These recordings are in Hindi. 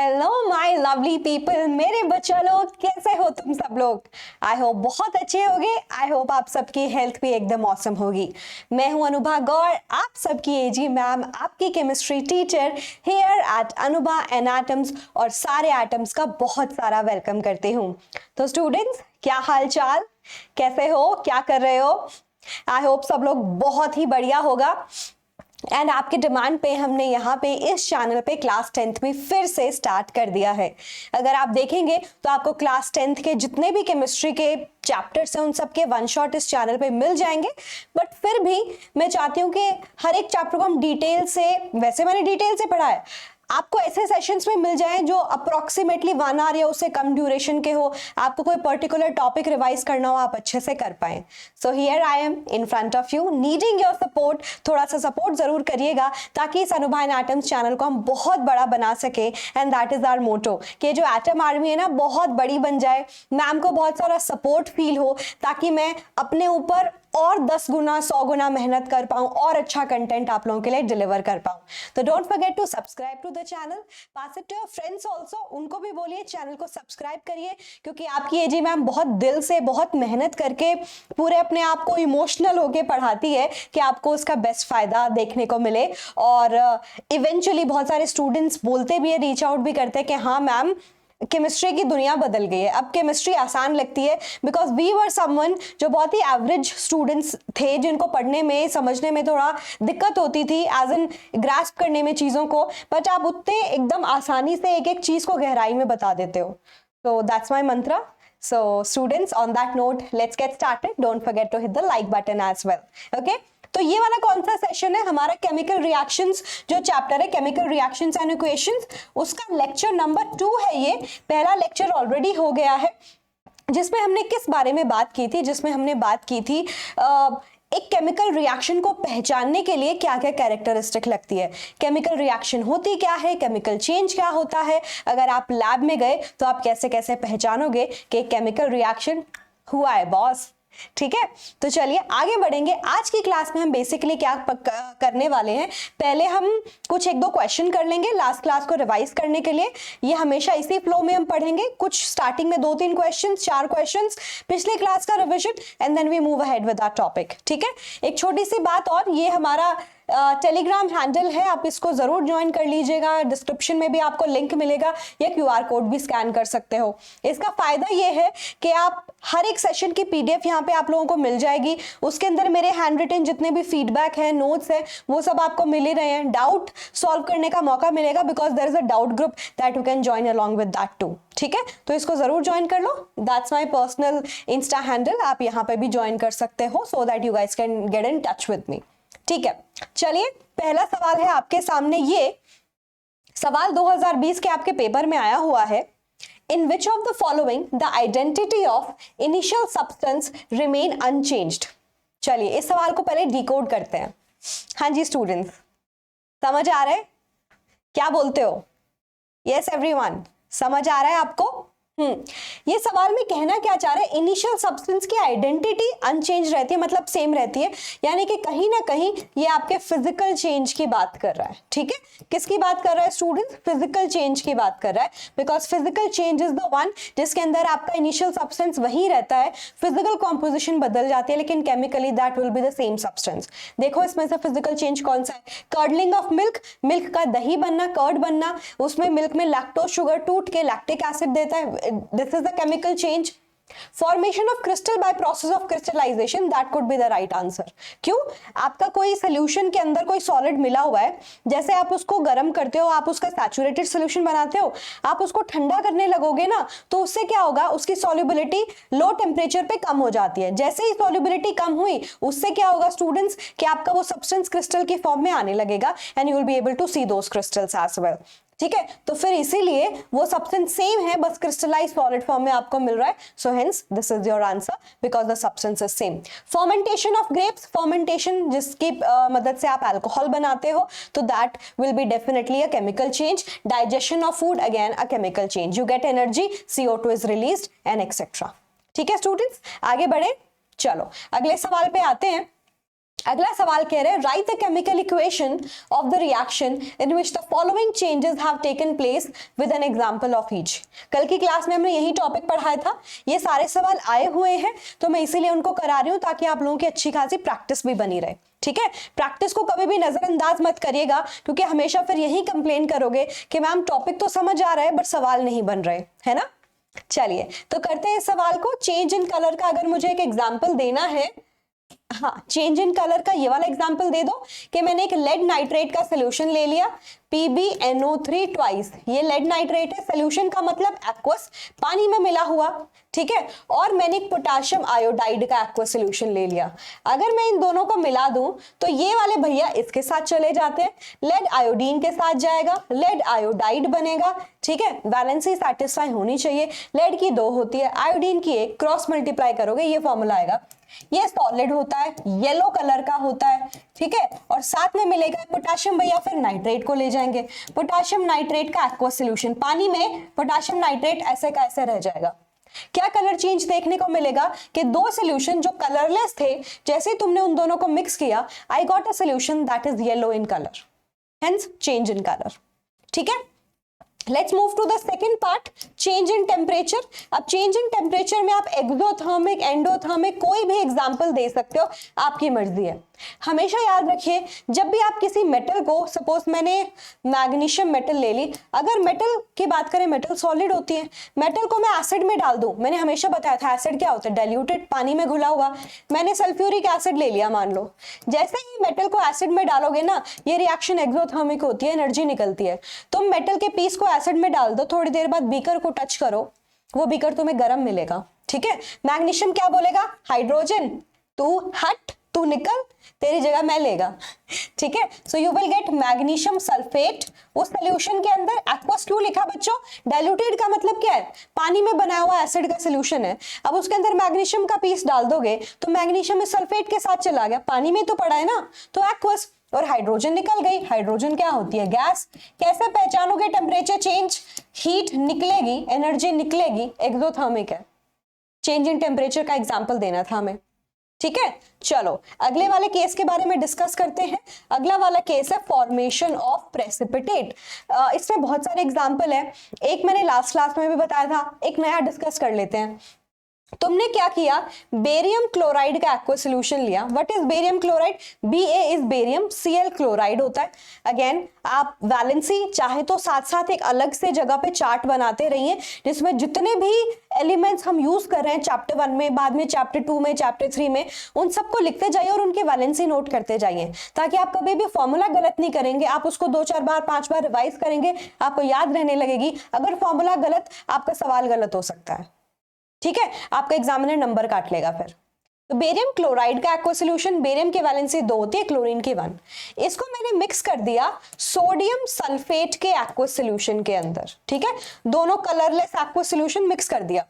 हेलो माय लवली पीपल, मेरे बच्चा लोग कैसे हो तुम सब लोग। आई होप बहुत अच्छे होगे। आई होप आप सबकी हेल्थ भी एकदम औसम होगी। मैं हूं अनुभा गौर, आप सबकी एजी मैम, आपकी chemistry teacher here at Anubha anatoms, और सारे एटम्स का बहुत सारा वेलकम करती हूं। तो स्टूडेंट्स, क्या हाल चाल, कैसे हो, क्या कर रहे हो। आई होप सब लोग बहुत ही बढ़िया होगा। एंड आपके डिमांड पे हमने यहाँ पे इस चैनल पे क्लास 10th में फिर से स्टार्ट कर दिया है। अगर आप देखेंगे तो आपको क्लास 10th के जितने भी केमिस्ट्री के चैप्टर्स हैं उन सब के वन शॉट इस चैनल पे मिल जाएंगे। बट फिर भी मैं चाहती हूँ कि हर एक चैप्टर को हम डिटेल से, वैसे मैंने डिटेल से पढ़ा है, आपको ऐसे सेशंस में मिल जाए जो अप्रोक्सीमेटली 1 आवर या उससे कम ड्यूरेशन के हो। आपको कोई पर्टिकुलर टॉपिक रिवाइज करना हो, आप अच्छे से कर पाए। So here I am in front of you needing your support. थोड़ा सा सपोर्ट जरूर करिएगा ताकि इस अनुभा एंड एटम्स चैनल को हम बहुत बड़ा बना सके। And that is our motto कि जो एटम आर्मी है ना बहुत बड़ी बन जाए, मैम को बहुत सारा सपोर्ट फील हो, ताकि मैं अपने ऊपर और 10 गुना 100 गुना मेहनत कर पाऊं और अच्छा कंटेंट आप लोगों के लिए डिलीवर कर पाऊं। तो don't forget to subscribe to the channel, pass it to your friends also, उनको भी बोलिए चैनल को सब्सक्राइब करिए, क्योंकि आपकी एजी मैम बहुत दिल से, बहुत मेहनत करके पूरे अपने आप को इमोशनल होके पढ़ाती है कि आपको उसका बेस्ट फायदा देखने को मिले। और इवेंचुअली बहुत सारे स्टूडेंट्स बोलते भी है, रीच आउट भी करते हैं कि हाँ मैम, केमिस्ट्री की दुनिया बदल गई है, अब केमिस्ट्री आसान लगती है। बिकॉज वी वर समवन जो बहुत ही एवरेज स्टूडेंट्स थे, जिनको पढ़ने में समझने में थोड़ा दिक्कत होती थी, एज एन ग्रास्प करने में चीज़ों को, बट आप उतने एकदम आसानी से एक एक चीज़ को गहराई में बता देते हो। So that's my mantra. So students, on that note, let's get started. Don't forget to hit the like button as well. Okay? तो ये वाला कौन सा सेशन है हमारा, केमिकल रिएक्शंस जो चैप्टर है, केमिकल रिएक्शंस एंड इक्वेशंस, उसका लेक्चर नंबर 2 है। ये पहला लेक्चर ऑलरेडी हो गया है, जिसमें हमने किस बारे में बात की थी, जिसमें हमने बात की थी एक केमिकल रिएक्शन को पहचानने के लिए क्या क्या कैरेक्टरिस्टिक लगती है, केमिकल रिएक्शन होती क्या है, केमिकल चेंज क्या होता है, अगर आप लैब में गए तो आप कैसे कैसे पहचानोगे कि केमिकल रिएक्शन हुआ है बॉस। ठीक है, तो चलिए आगे बढ़ेंगे। आज की क्लास में हम बेसिकली क्या करने वाले हैं, पहले हम कुछ 1-2 क्वेश्चन कर लेंगे लास्ट क्लास को रिवाइज करने के लिए। ये हमेशा इसी फ्लो में हम पढ़ेंगे, कुछ स्टार्टिंग में 2-3 क्वेश्चन, 4 क्वेश्चन, पिछले क्लास का revision, and then we move ahead with our topic. ठीक है, एक छोटी सी बात और, ये हमारा टेलीग्राम हैंडल है, आप इसको जरूर ज्वाइन कर लीजिएगा। डिस्क्रिप्शन में भी आपको लिंक मिलेगा, या QR कोड भी स्कैन कर सकते हो। इसका फायदा ये है कि आप हर एक सेशन की PDF यहाँ पे आप लोगों को मिल जाएगी। उसके अंदर मेरे हैंड रिटन जितने भी फीडबैक है, नोट्स है, वो सब आपको मिल ही रहे हैं। डाउट सॉल्व करने का मौका मिलेगा, because there is a doubt group that you can join along with that too. ठीक है, तो इसको जरूर ज्वाइन कर लो। That's my personal insta handle, आप यहाँ पे भी ज्वाइन कर सकते हो, so that you guys can get in touch with me. ठीक है, चलिए पहला सवाल है आपके सामने। ये सवाल 2020 के आपके पेपर में आया हुआ है। In which of the following the identity of initial substance remain unchanged. चलिए इस सवाल को पहले डिकोड करते हैं। हाँ जी स्टूडेंट्स, समझ आ रहा है, क्या बोलते हो? यस एवरीवन, समझ आ रहा है आपको? ये सवाल में कहना क्या चाह रहे हैं, इनिशियल सब्सटेंस की आइडेंटिटी अनचेंज रहती है, मतलब सेम रहती है, यानी कि कहीं ना कहीं ये आपके फिजिकल चेंज की बात कर रहा है। ठीक है, किसकी बात कर रहा है स्टूडेंट? फिजिकल चेंज की बात कर रहा है, because physical change is the one जिसके अंदर आपका इनिशियल सब्सटेंस वही रहता है, फिजिकल कॉम्पोजिशन बदल जाती है, लेकिन chemically that will be the same substance. देखो इसमें से फिजिकल चेंज कौन सा है? कर्डलिंग ऑफ मिल्क, मिल्क का दही बनना, कर्ड बनना, उसमें मिल्क में लैक्टोज शुगर टूट के लैक्टिक एसिड देता है, this is the chemical change. Formation of crystal by process of crystallization, that could be the right answer. क्यों? आपका कोई सोल्यूशन के अंदर कोई सॉलिड मिला हुआ है, जैसे आप उसको गर्म करते हो, आप उसका सैचुरेटेड सोल्यूशन बनाते हो, आप उसको ठंडा करने लगोगे ना, तो उससे क्या होगा, उसकी सॉल्युबिलिटी लो टेम्परेचर पे कम हो जाती है। जैसे ही सॉल्युबिलिटी कम हुई, उससे क्या होगा स्टूडेंट्स, कि आपका वो सब्सटेंस क्रिस्टल की फॉर्म में आने लगेगा, and you will be able to see those crystals as well. ठीक है, तो फिर इसीलिए वो सब्सटेंस सेम है, बस क्रिस्टलाइज्ड सॉलिड फॉर्म में आपको मिल रहा है। So hence this is your answer, because the substance is same. Fermentation of grapes, fermentation जिसकी मदद से आप अल्कोहल बनाते हो, तो that will be definitely a chemical change. Digestion of food, again a chemical change, you get energy, CO2 is released and etcetera. ठीक है स्टूडेंट्स, आगे बढ़े, चलो अगले सवाल पे आते हैं। अगला सवाल कह रहे हैं right the chemical equation of the reaction in which the following changes have taken place with an example of each. कल की क्लास में हमने यही टॉपिक पढ़ाया था, ये सारे सवाल आए हुए हैं तो मैं इसीलिए उनको करा रही हूं ताकि आप लोगों की अच्छी खासी प्रैक्टिस भी बनी रहे। ठीक है, प्रैक्टिस को कभी भी नजरअंदाज मत करिएगा, क्योंकि हमेशा फिर यही कंप्लेन करोगे कि मैम टॉपिक तो समझ आ रहा है बट सवाल नहीं बन रहे, है ना। चलिए तो करते हैं इस सवाल को। चेंज इन कलर का अगर मुझे एक एग्जाम्पल देना है, हाँ चेंज इन कलर का ये वाला एग्जांपल दे दो कि मैंने एक लेड नाइट्रेट का सोल्यूशन ले लिया PbNO3 ट्वाइस, ये लेड नाइट्रेट है, सोल्यूशन का मतलब एक्वस, पानी में मिला हुआ, ठीक है। और मैंने एक पोटेशियम आयोडाइड का एक्वस सोल्यूशन ले लिया। अगर मैं इन दोनों को मिला दूं तो ये वाले भैया इसके साथ चले जाते हैं, लेड आयोडीन के साथ जाएगा, लेड आयोडाइड बनेगा, ठीक है। वैलेंसी सेटिस्फाई होनी चाहिए, लेड की 2 होती है, आयोडीन की 1, क्रॉस मल्टीप्लाई करोगे ये फॉर्मूला आएगा। ये सॉलिड होता है, येलो कलर का होता है, ठीक है। और साथ में मिलेगा पोटेशियम भैया, फिर नाइट्रेट को ले जाएंगे, पोटेशियम नाइट्रेट का एक्वस सॉल्यूशन, पानी में पोटेशियम नाइट्रेट ऐसे का ऐसे रह जाएगा। क्या कलर चेंज देखने को मिलेगा कि 2 सॉल्यूशन जो कलरलेस थे, जैसे तुमने उन दोनों को मिक्स किया, I got a solution that is yellow in colour, hence change in colour, ठीक है। Let's move to the second part, change in temperature. अब चेंज इन टेम्परेचर में आप एक्सोथर्मिक, एंडोथर्मिक कोई भी एग्जांपल दे सकते हो, आपकी मर्जी है। हमेशा याद रखिए जब भी आप किसी मेटल को, सपोज मैंने मैग्नीशियम मेटल ले ली, अगर मेटल की बात करें, मेटल सॉलिड होती है, मेटल को मैं एसिड में डाल दूं, मैंने हमेशा बताया था एसिड क्या होता है, डाइल्यूटेड, पानी में घुला हुआ। मैंने सल्फ्यूरिक एसिड ले लिया मान लो, जैसे ही मेटल को एसिड में डालोगे ना, ये रिएक्शन एक्सोथर्मिक होती है, एनर्जी निकलती है। तुम मेटल के पीस को एसिड में डाल दो, थोड़ी देर बाद बीकर को टच करो, वो बीकर तुम्हें गर्म मिलेगा, ठीक है। मैग्नीशियम क्या बोलेगा, हाइड्रोजन तू हट, तू निकल, तेरी जगह मैं लेगा, ठीक है। So you will get magnesium sulphate. उस सॉल्यूशन के अंदर एक्वस क्यों लिखा बच्चों, डाइल्यूटेड का मतलब क्या है, पानी में बनाया हुआ एसिड का सॉल्यूशन है। अब उसके अंदर मैग्नीशियम का पीस डाल दोगे तो मैग्नीशियम इस सल्फेट के साथ चला गया, पानी में तो पड़ा है ना, तो एक्वस, और हाइड्रोजन निकल गई। हाइड्रोजन क्या होती है, गैस। कैसे पहचानोगे टेम्परेचर चेंज, हीट निकलेगी, एनर्जी निकलेगी, एक्सोथर्मिक है। चेंज इन टेम्परेचर का एग्जांपल देना था हमें, ठीक है। चलो अगले वाले केस के बारे में डिस्कस करते हैं। अगला वाला केस है फॉर्मेशन ऑफ प्रेसिपिटेट। इसमें बहुत सारे एग्जांपल है, एक मैंने लास्ट क्लास में भी बताया था, एक नया डिस्कस कर लेते हैं। तुमने क्या किया, बेरियम क्लोराइड का एक्वा सॉल्यूशन लिया। What is barium chloride, Ba is barium, Cl chloride होता है। अगेन आप वैलेंसी चाहे तो साथ साथ एक अलग से जगह पे चार्ट बनाते रहिए, जिसमें जितने भी एलिमेंट्स हम यूज कर रहे हैं चैप्टर 1 में, बाद में चैप्टर 2 में, चैप्टर 3 में, उन सबको लिखते जाइए और उनकी वैलेंसी नोट करते जाइए, ताकि आप कभी भी फॉर्मूला गलत नहीं करेंगे। आप उसको 2-4 बार 5 बार रिवाइज करेंगे, आपको याद रहने लगेगी। अगर फॉर्मूला गलत, आपका सवाल गलत हो सकता है, ठीक है, आपका एग्जामिनर नंबर काट लेगा फिर। तो बेरियम क्लोराइड का एक्वा सॉल्यूशन, बेरियम की वैलेंसी 2 होती है, क्लोरीन की 1। इसको मैंने मिक्स कर दिया सोडियम सल्फेट के एक्वा सॉल्यूशन के अंदर, ठीक है। दोनों कलरलेस एक्वा सॉल्यूशन मिक्स कर दिया।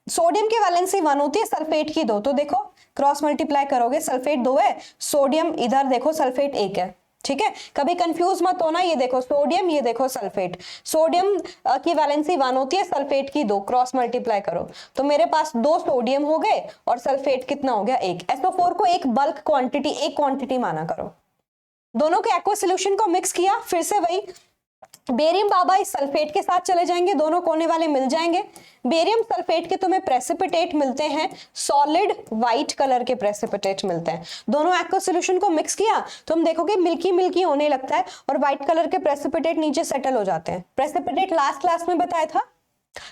सोडियम की वैलेंसी 1 होती है, सल्फेट की 2, तो देखो क्रॉस मल्टीप्लाई करोगे, सल्फेट 2 है, सोडियम इधर देखो सल्फेट 1 है, ठीक है। कभी कंफ्यूज मत होना, ये देखो सोडियम, ये देखो सल्फेट। सोडियम की वैलेंसी 1 होती है, सल्फेट की 2, क्रॉस मल्टीप्लाई करो तो मेरे पास 2 सोडियम हो गए और सल्फेट कितना हो गया, 1। SO4 को एक बल्क क्वांटिटी, एक क्वांटिटी माना करो। दोनों के एक्वा सॉल्यूशन को मिक्स किया, फिर से वही बेरियम बाबा इस सल्फेट के साथ चले जाएंगे, दोनों कोने वाले मिल जाएंगे। बेरियम सल्फेट के तुम्हें प्रेसिपिटेट मिलते हैं, सॉलिड व्हाइट कलर के प्रेसिपिटेट मिलते हैं। दोनों एक्वा सॉल्यूशन को मिक्स किया, तुम देखोगे मिल्की मिल्की होने लगता है और व्हाइट कलर के प्रेसिपिटेट नीचे सेटल हो जाते हैं। प्रेसिपिटेट लास्ट क्लास में बताया था,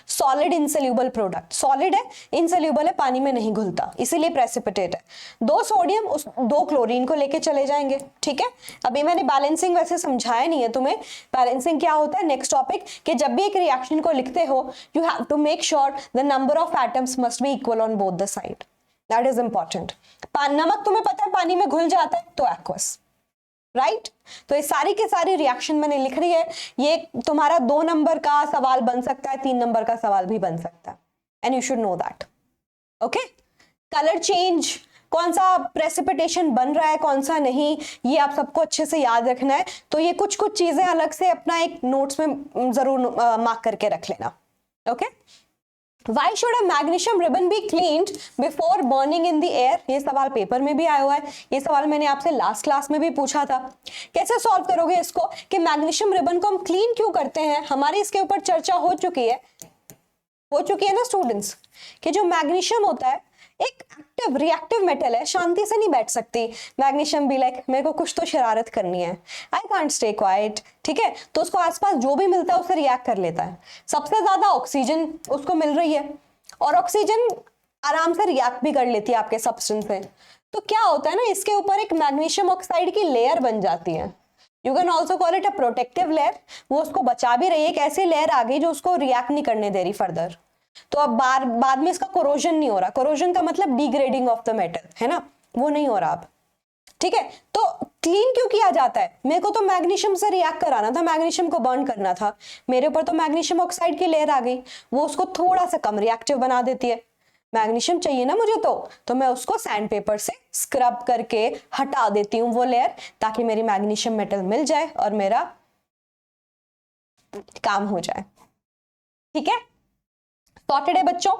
सॉलिड इनसोल्यूबल प्रोडक्ट, सॉलिड है, इनसोल्यूबल है, पानी में नहीं घुलता, इसीलिए प्रेसिपिटेट है। 2 सोडियम उस 2 क्लोरीन को लेके चले जाएंगे, ठीक है। अभी मैंने बैलेंसिंग वैसे समझाया नहीं है तुम्हें, बैलेंसिंग क्या होता है नेक्स्ट टॉपिक, कि जब भी एक रिएक्शन को लिखते हो you have to make sure the number of atoms must be equal on both the side, that is important. नमक तुम्हें पता है पानी में घुल जाता है, तो एक्वस, राइट। तो ये सारी की सारी रिएक्शन मैंने लिख रही है। ये तुम्हारा 2 नंबर का सवाल बन सकता है, 3 नंबर का सवाल भी बन सकता है, and you should know that, okay. Colour change, कौन सा प्रेसिपिटेशन बन रहा है, कौन सा नहीं, ये आप सबको अच्छे से याद रखना है। तो ये कुछ कुछ चीजें अलग से अपना एक नोट्स में जरूर मार्क करके रख लेना, okay. Why should a magnesium ribbon be cleaned before burning in the air? ये सवाल पेपर में भी आया हुआ है, ये सवाल मैंने आपसे लास्ट क्लास में भी पूछा था। कैसे सॉल्व करोगे इसको कि मैग्नीशियम रिबन को हम क्लीन क्यों करते हैं? हमारी इसके ऊपर चर्चा हो चुकी है ना स्टूडेंट्स, कि जो मैग्नीशियम होता है एक एक्टिव रिएक्टिव मेटल है, शांति से नहीं बैठ सकती। मैग्नीशियम भी लाइक मेरे को कुछ तो शरारत करनी है, आई कांट स्टे क्वाइट, ठीक है, तो उसको आसपास जो भी मिलता है उससे रिएक्ट कर लेता है। सबसे ज्यादा ऑक्सीजन उसको मिल रही है और ऑक्सीजन आराम से रिएक्ट भी कर लेती है आपके सब्सटेंस से। तो क्या होता है ना, इसके ऊपर एक मैग्नीशियम ऑक्साइड की लेयर बन जाती है। You can also call it a protective layer. वो उसको बचा भी रही है, एक ऐसी लेयर आ गई जो उसको रिएक्ट नहीं करने दे रही फर्दर। तो अब बाद में इसका कोरोजन नहीं हो रहा। कोरोजन का मतलब डिग्रेडिंग ऑफ द मेटल, है ना, वो नहीं हो रहा अब, ठीक है। तो क्लीन क्यों किया जाता है? मेरे को तो मैग्नीशियम से रिएक्ट कराना था, मैग्नीशियम को बर्न करना था, मेरे ऊपर तो मैग्नीशियम ऑक्साइड की लेयर आ गई, वो उसको थोड़ा सा कम रिएक्टिव बना देती है। मैग्नीशियम चाहिए ना मुझे, तो मैं उसको सैंड पेपर से स्क्रब करके हटा देती हूँ वो लेयर, ताकि मेरी मैग्नीशियम मेटल मिल जाए और मेरा काम हो जाए, ठीक है। सॉर्टेड है बच्चों?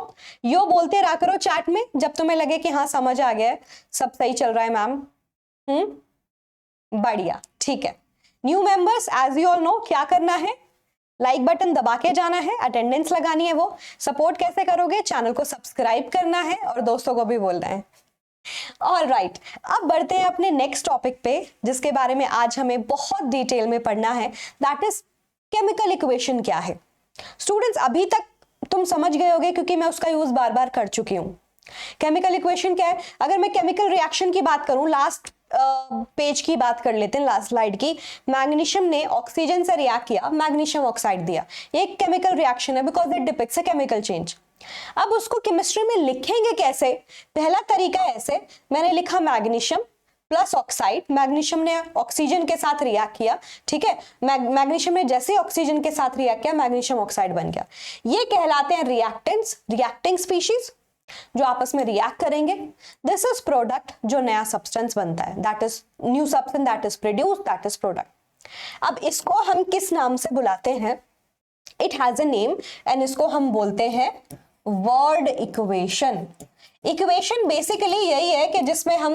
यो बोलते रहा करो चैट में जब तुम्हें लगे कि हाँ समझ आ गया है, सब सही चल रहा है मैम। बढ़िया, ठीक है। New members as you all know क्या करना है, लाइक बटन दबा के जाना है, अटेंडेंस लगानी है। वो सपोर्ट कैसे करोगे? चैनल को सब्सक्राइब करना है और दोस्तों को भी बोलना है। ऑल राइट, अब बढ़ते हैं अपने नेक्स्ट टॉपिक पे, जिसके बारे में आज हमें बहुत डिटेल में पढ़ना है, दैट इज केमिकल इक्वेशन क्या है। स्टूडेंट्स अभी तक तुम समझ गए होगे क्योंकि मैं उसका यूज बार बार कर चुकी हूं। केमिकल इक्वेशन क्या है? अगर मैं केमिकल रिएक्शन की बात करूं, लास्ट पेज की बात कर लेते हैं, लास्ट स्लाइड की। मैग्नीशियम ने ऑक्सीजन से रिएक्ट किया, मैग्नीशियम ऑक्साइड दिया, ये एक केमिकल रिएक्शन है because it depicts a chemical change. अब उसको केमिस्ट्री में लिखेंगे कैसे? पहला तरीका ऐसे, मैंने लिखा मैग्नीशियम प्लस ऑक्साइड, मैग्नीशियम ने ऑक्सीजन के साथ रिएक्ट किया, ठीक है, मैग्नीशियम ने जैसे ऑक्सीजन के साथ रिएक्ट किया मैग्नीशियम ऑक्साइड बन गया। ये कहलाते हैं रिएक्टेंट्स, रिएक्टिंग स्पीशीज जो आपस में रिएक्ट करेंगे। दिस इज प्रोडक्ट, जो नया सब्सटेंस बनता है, that is new substance that is produce, that is product. अब इसको हम किस नाम से बुलाते हैं? It has a name and इसको हम बोलते हैं वर्ड इक्वेशन। इक्वेशन बेसिकली यही है कि जिसमें हम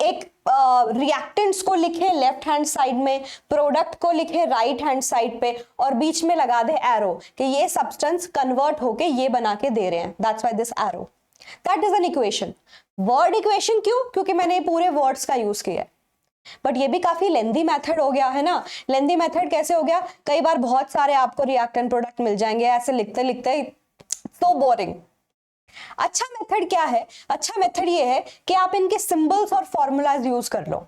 एक रिएक्टेंट्स को लिखें लेफ्ट हैंड साइड में, प्रोडक्ट को लिखें राइट हैंड साइड पे, और बीच में लगा दे एरो कि ये सब्सटेंस कन्वर्ट होके ये बना के दे रहे हैं, that's why this arrow, that is an equation. Word equation क्यों? क्योंकि मैंने पूरे वर्ड्स का यूज किया है। बट ये भी काफी लेंदी मेथड हो गया है ना। लेंदी मेथड कैसे हो गया? कई बार बहुत सारे आपको रिएक्टेंट प्रोडक्ट मिल जाएंगे, ऐसे लिखते लिखते सो बोरिंग। अच्छा मेथड क्या है? अच्छा मेथड ये है कि आप इनके सिंबल्स और फॉर्मूलाज यूज कर लो।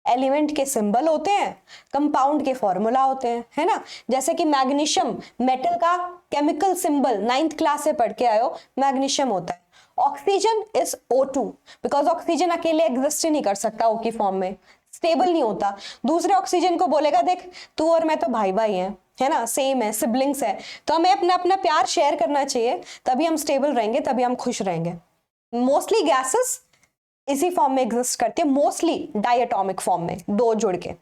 एलिमेंट के सिंबल होते हैं, कंपाउंड के फॉर्मूला होते हैं, है ना। जैसे कि मैग्नीशियम मेटल का केमिकल सिंबल 9th क्लास से पढ़ के आए हो, मैग्नीशियम होता है। Oxygen is O2 because oxygen अकेले एग्जिस्ट नहीं कर सकता O की फॉर्म में, स्टेबल नहीं होता। दूसरे ऑक्सीजन को बोलेगा देख तू और मैं तो भाई भाई हैं, है ना, सेम है, सिबलिंग्स है, तो हमें अपना अपना प्यार शेयर करना चाहिए, तभी हम स्टेबल रहेंगे, तभी हम खुश रहेंगे। मोस्टली गैसेस इसी फॉर्म में एग्जिस्ट करती है, मोस्टली डायटोमिक फॉर्म में, दो जुड़ के।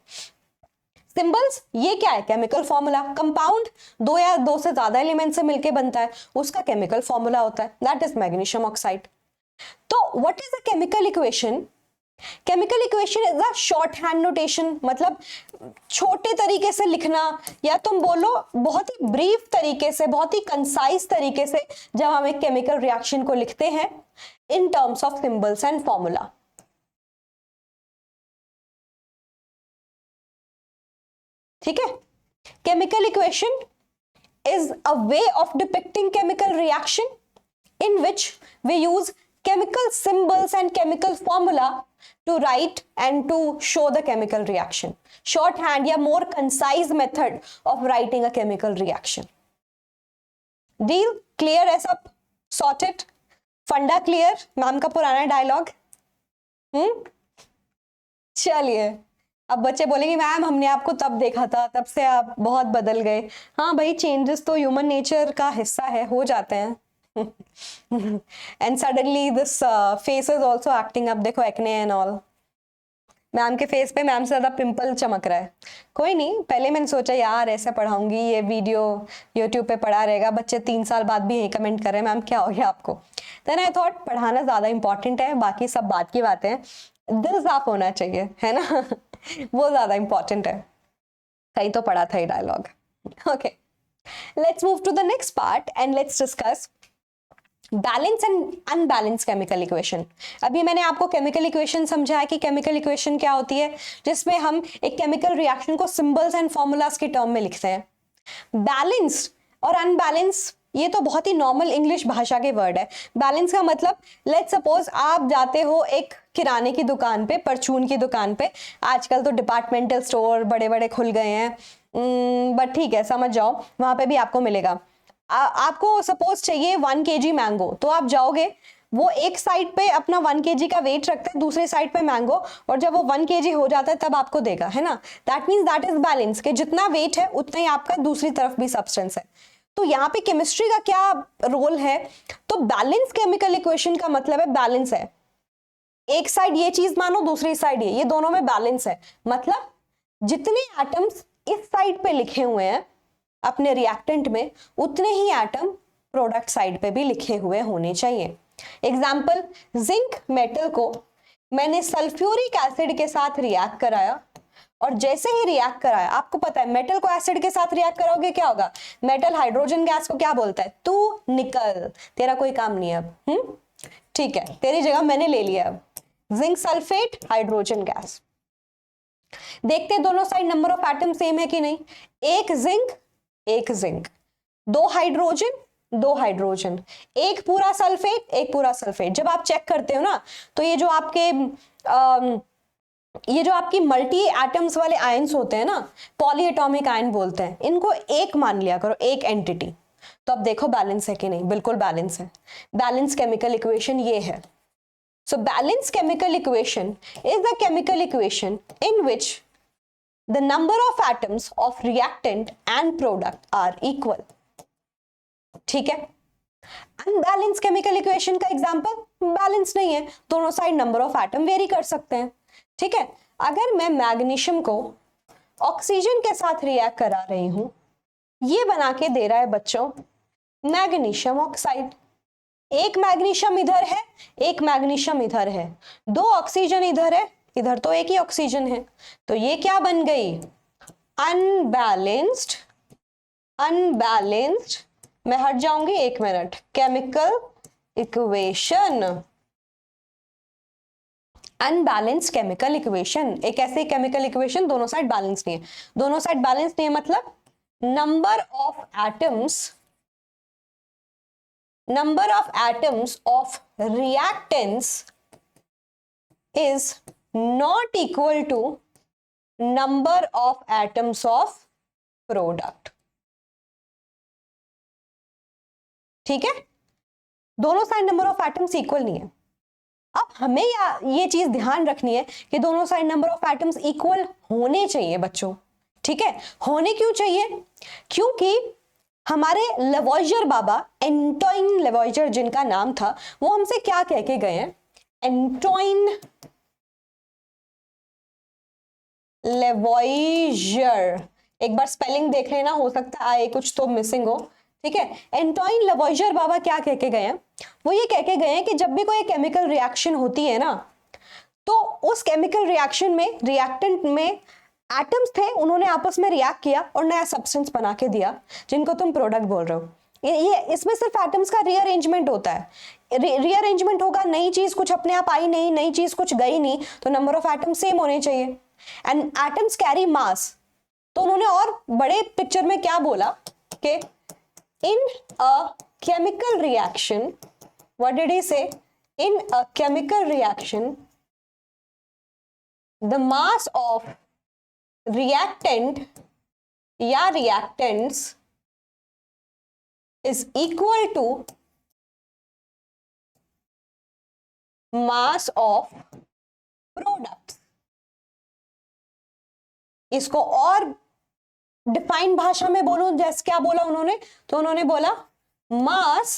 सिंबल्स ये क्या है? Chemical formula. कंपाउंड दो या दो से ज्यादा एलिमेंट से मिलकर बनता है, उसका केमिकल फॉर्मूला होता है, दैट इज मैग्नीशियम ऑक्साइड। तो what is a chemical equation? Chemical equation is a short hand notation, मतलब छोटे तरीके से लिखना, या तुम बोलो बहुत ही ब्रीफ तरीके से, बहुत ही कंसाइज तरीके से जब हम एक केमिकल रिएक्शन को लिखते हैं in terms of symbols and formula. ठीक है, chemical equation is a way of depicting chemical reaction in which we use chemical symbols and chemical formula to write and to show the chemical reaction. Shorthand या more concise method of writing a chemical reaction. Deal? Clear है सब? Sorted? फंडा क्लियर? मैम का पुराना डायलॉग। चलिए, अब बच्चे बोलेंगे मैम हमने आपको तब देखा था, तब से आप बहुत बदल गए। हाँ भाई, चेंजेस तो ह्यूमन नेचर का हिस्सा है, हो जाते हैं। And suddenly this face is also acting up, देखो एक्ने एंड ऑल। मैम के फेस पे मैम से ज्यादा पिंपल चमक रहा है। कोई नहीं, पहले मैंने सोचा यार ऐसे पढ़ाऊंगी, ये वीडियो यूट्यूब पे पढ़ा रहेगा, बच्चे 3 साल बाद भी यही कमेंट कर रहे हैं मैम क्या हो गया आपको। देन आई थॉट पढ़ाना ज्यादा इंपॉर्टेंट है, बाकी सब बात की बातें हैं, दिल साफ होना चाहिए, है ना वो ज्यादा इंपॉर्टेंट है। कहीं तो पढ़ा था ये dialogue. Okay, let's move to the next part and let's discuss balance and unbalance chemical equation. अभी मैंने आपको केमिकल इक्वेशन समझाया कि केमिकल इक्वेशन क्या होती है, जिसमें हम एक केमिकल रिएक्शन को सिंबल्स एंड फॉर्मूलाज के टर्म में लिखते हैं। बैलेंस और अनबैलेंस ये तो बहुत ही नॉर्मल इंग्लिश भाषा के वर्ड है। बैलेंस का मतलब, लेट्स सपोज आप जाते हो एक किराने की दुकान पे, परचून की दुकान पे, आजकल तो डिपार्टमेंटल स्टोर बड़े बड़े खुल गए हैं, बट ठीक है समझ जाओ, वहां पे भी आपको मिलेगा। आपको सपोज चाहिए 1 kg मैंगो, तो आप जाओगे, वो एक साइड पे अपना 1 kg का वेट रखता है, दूसरे साइड पे मैंगो, और जब वो 1 kg हो जाता है तब आपको देगा, है ना। That means that is balance, कि जितना वेट है उतना ही आपका दूसरी तरफ भी सब्सटेंस है। तो यहाँ पे केमिस्ट्री का क्या रोल है, तो बैलेंस केमिकल इक्वेशन का मतलब है बैलेंस है, एक साइड ये चीज मानो, दूसरी साइड ये दोनों में बैलेंस है। मतलब जितने एटम्स इस साइड पे लिखे हुए हैं अपने रिएक्टेंट में, उतने ही एटम प्रोडक्ट साइड पे भी लिखे हुए होने चाहिए। एग्जाम्पल, जिंक मेटल को मैंने सल्फ्यूरिक एसिड के साथ रिएक्ट कराया, और जैसे ही रिएक्ट कराया, आपको पता है मेटल को एसिड के साथ रिएक्ट कराओगे क्या होगा, मेटल हाइड्रोजन गैस को क्या बोलता है, तू निकल, तेरा कोई काम नहीं है अब, ठीक है, तेरी जगह मैंने ले लिया अब। Zinc sulphate, hydrogen gas. देखते दोनों side number of atom same है कि नहीं, एक जिंक एक जिंक, 2 हाइड्रोजन 2 हाइड्रोजन, एक पूरा सल्फेट एक पूरा सल्फेट। जब आप चेक करते हो ना, तो ये जो आपकी मल्टी एटम्स वाले आयंस होते हैं ना, पॉली एटॉमिक आयन बोलते हैं, इनको एक मान लिया करो, एक एंटिटी। तो अब देखो बैलेंस है कि नहीं, बिल्कुल बैलेंस है। बैलेंस केमिकल इक्वेशन ये है। So balance chemical equation is the chemical equation in which the number of atoms of reactant and product are equal। ठीक है। अनबैलेंस केमिकल इक्वेशन का एग्जांपल, बैलेंस नहीं है, दोनों side number of atom very कर सकते हैं। ठीक है, अगर मैं मैग्नीशियम को ऑक्सीजन के साथ रिएक्ट करा रही हूं, ये बना के दे रहा है बच्चों मैग्नीशियम ऑक्साइड। एक मैग्नीशियम इधर है, एक मैग्नीशियम इधर है, 2 ऑक्सीजन इधर है, इधर तो एक ही ऑक्सीजन है, तो ये क्या बन गई, अनबैलेंस्ड। अनबैलेंस्ड, मैं हट जाऊंगी 1 minute, chemical equation. Unbalanced chemical equation एक ऐसे केमिकल इक्वेशन, दोनों साइड बैलेंस नहीं है। दोनों साइड बैलेंस नहीं है मतलब number of atoms of reactance is not equal to number of atoms of product। ठीक है, दोनों side number of atoms equal नहीं है। अब हमें ये चीज ध्यान रखनी है कि दोनों side number of atoms equal होने चाहिए बच्चों। ठीक है, होने क्यों चाहिए, क्योंकि हमारे लेवॉइजर बाबा, एंटोइन लेवॉइजर जिनका नाम था, वो हमसे क्या कह के गए हैं, एंटोइन लेवॉइजर, एक बार स्पेलिंग देख लेना, हो सकता है कुछ तो मिसिंग हो। ठीक है, एंटोइन लेवॉइजर बाबा क्या कह के गए हैं, वो ये कह के गए हैं कि जब भी कोई केमिकल रिएक्शन होती है ना, तो उस केमिकल रिएक्शन में रिएक्टेंट में एटम्स थे, उन्होंने आपस में रिएक्ट किया और नया सब्सटेंस बना के दिया, जिनको तुम प्रोडक्ट बोल रहे हो। ये इसमें सिर्फ एटम्स का रीअरेंजमेंट होता है, रीअरेंजमेंट होगा, नई चीज कुछ अपने आप आई नहीं, नई चीज कुछ गई नहीं, तो नंबर ऑफ एटम्स सेम होने चाहिए। एंड एटम्स कैरी मास, तो उन्होंने और बड़े पिक्चर में क्या बोला कि in a chemical reaction, what did he say, in a chemical reaction the mass of reactant या reactants is equal to mass of products। इसको और डिफाइन भाषा में बोलूं, जैसे क्या बोला उन्होंने, तो उन्होंने बोला mass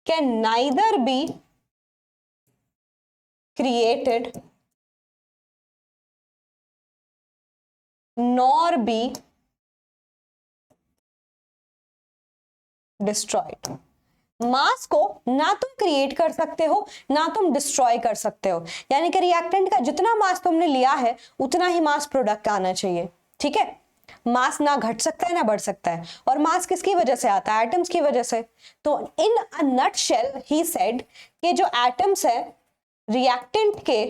can neither be created nor be destroyed। मास को ना तुम क्रिएट कर सकते हो ना तुम डिस्ट्रॉय कर सकते हो, यानी कि रिएक्टेंट का जितना मास तुमने लिया है उतना ही मास प्रोडक्ट आना चाहिए। ठीक है, मास ना घट सकता है ना बढ़ सकता है, और मास किसकी वजह से आता है? एटम्स की वजह से। तो इन अ नटशेल ही सेड कि जो एटम्स है रिएक्टेंट के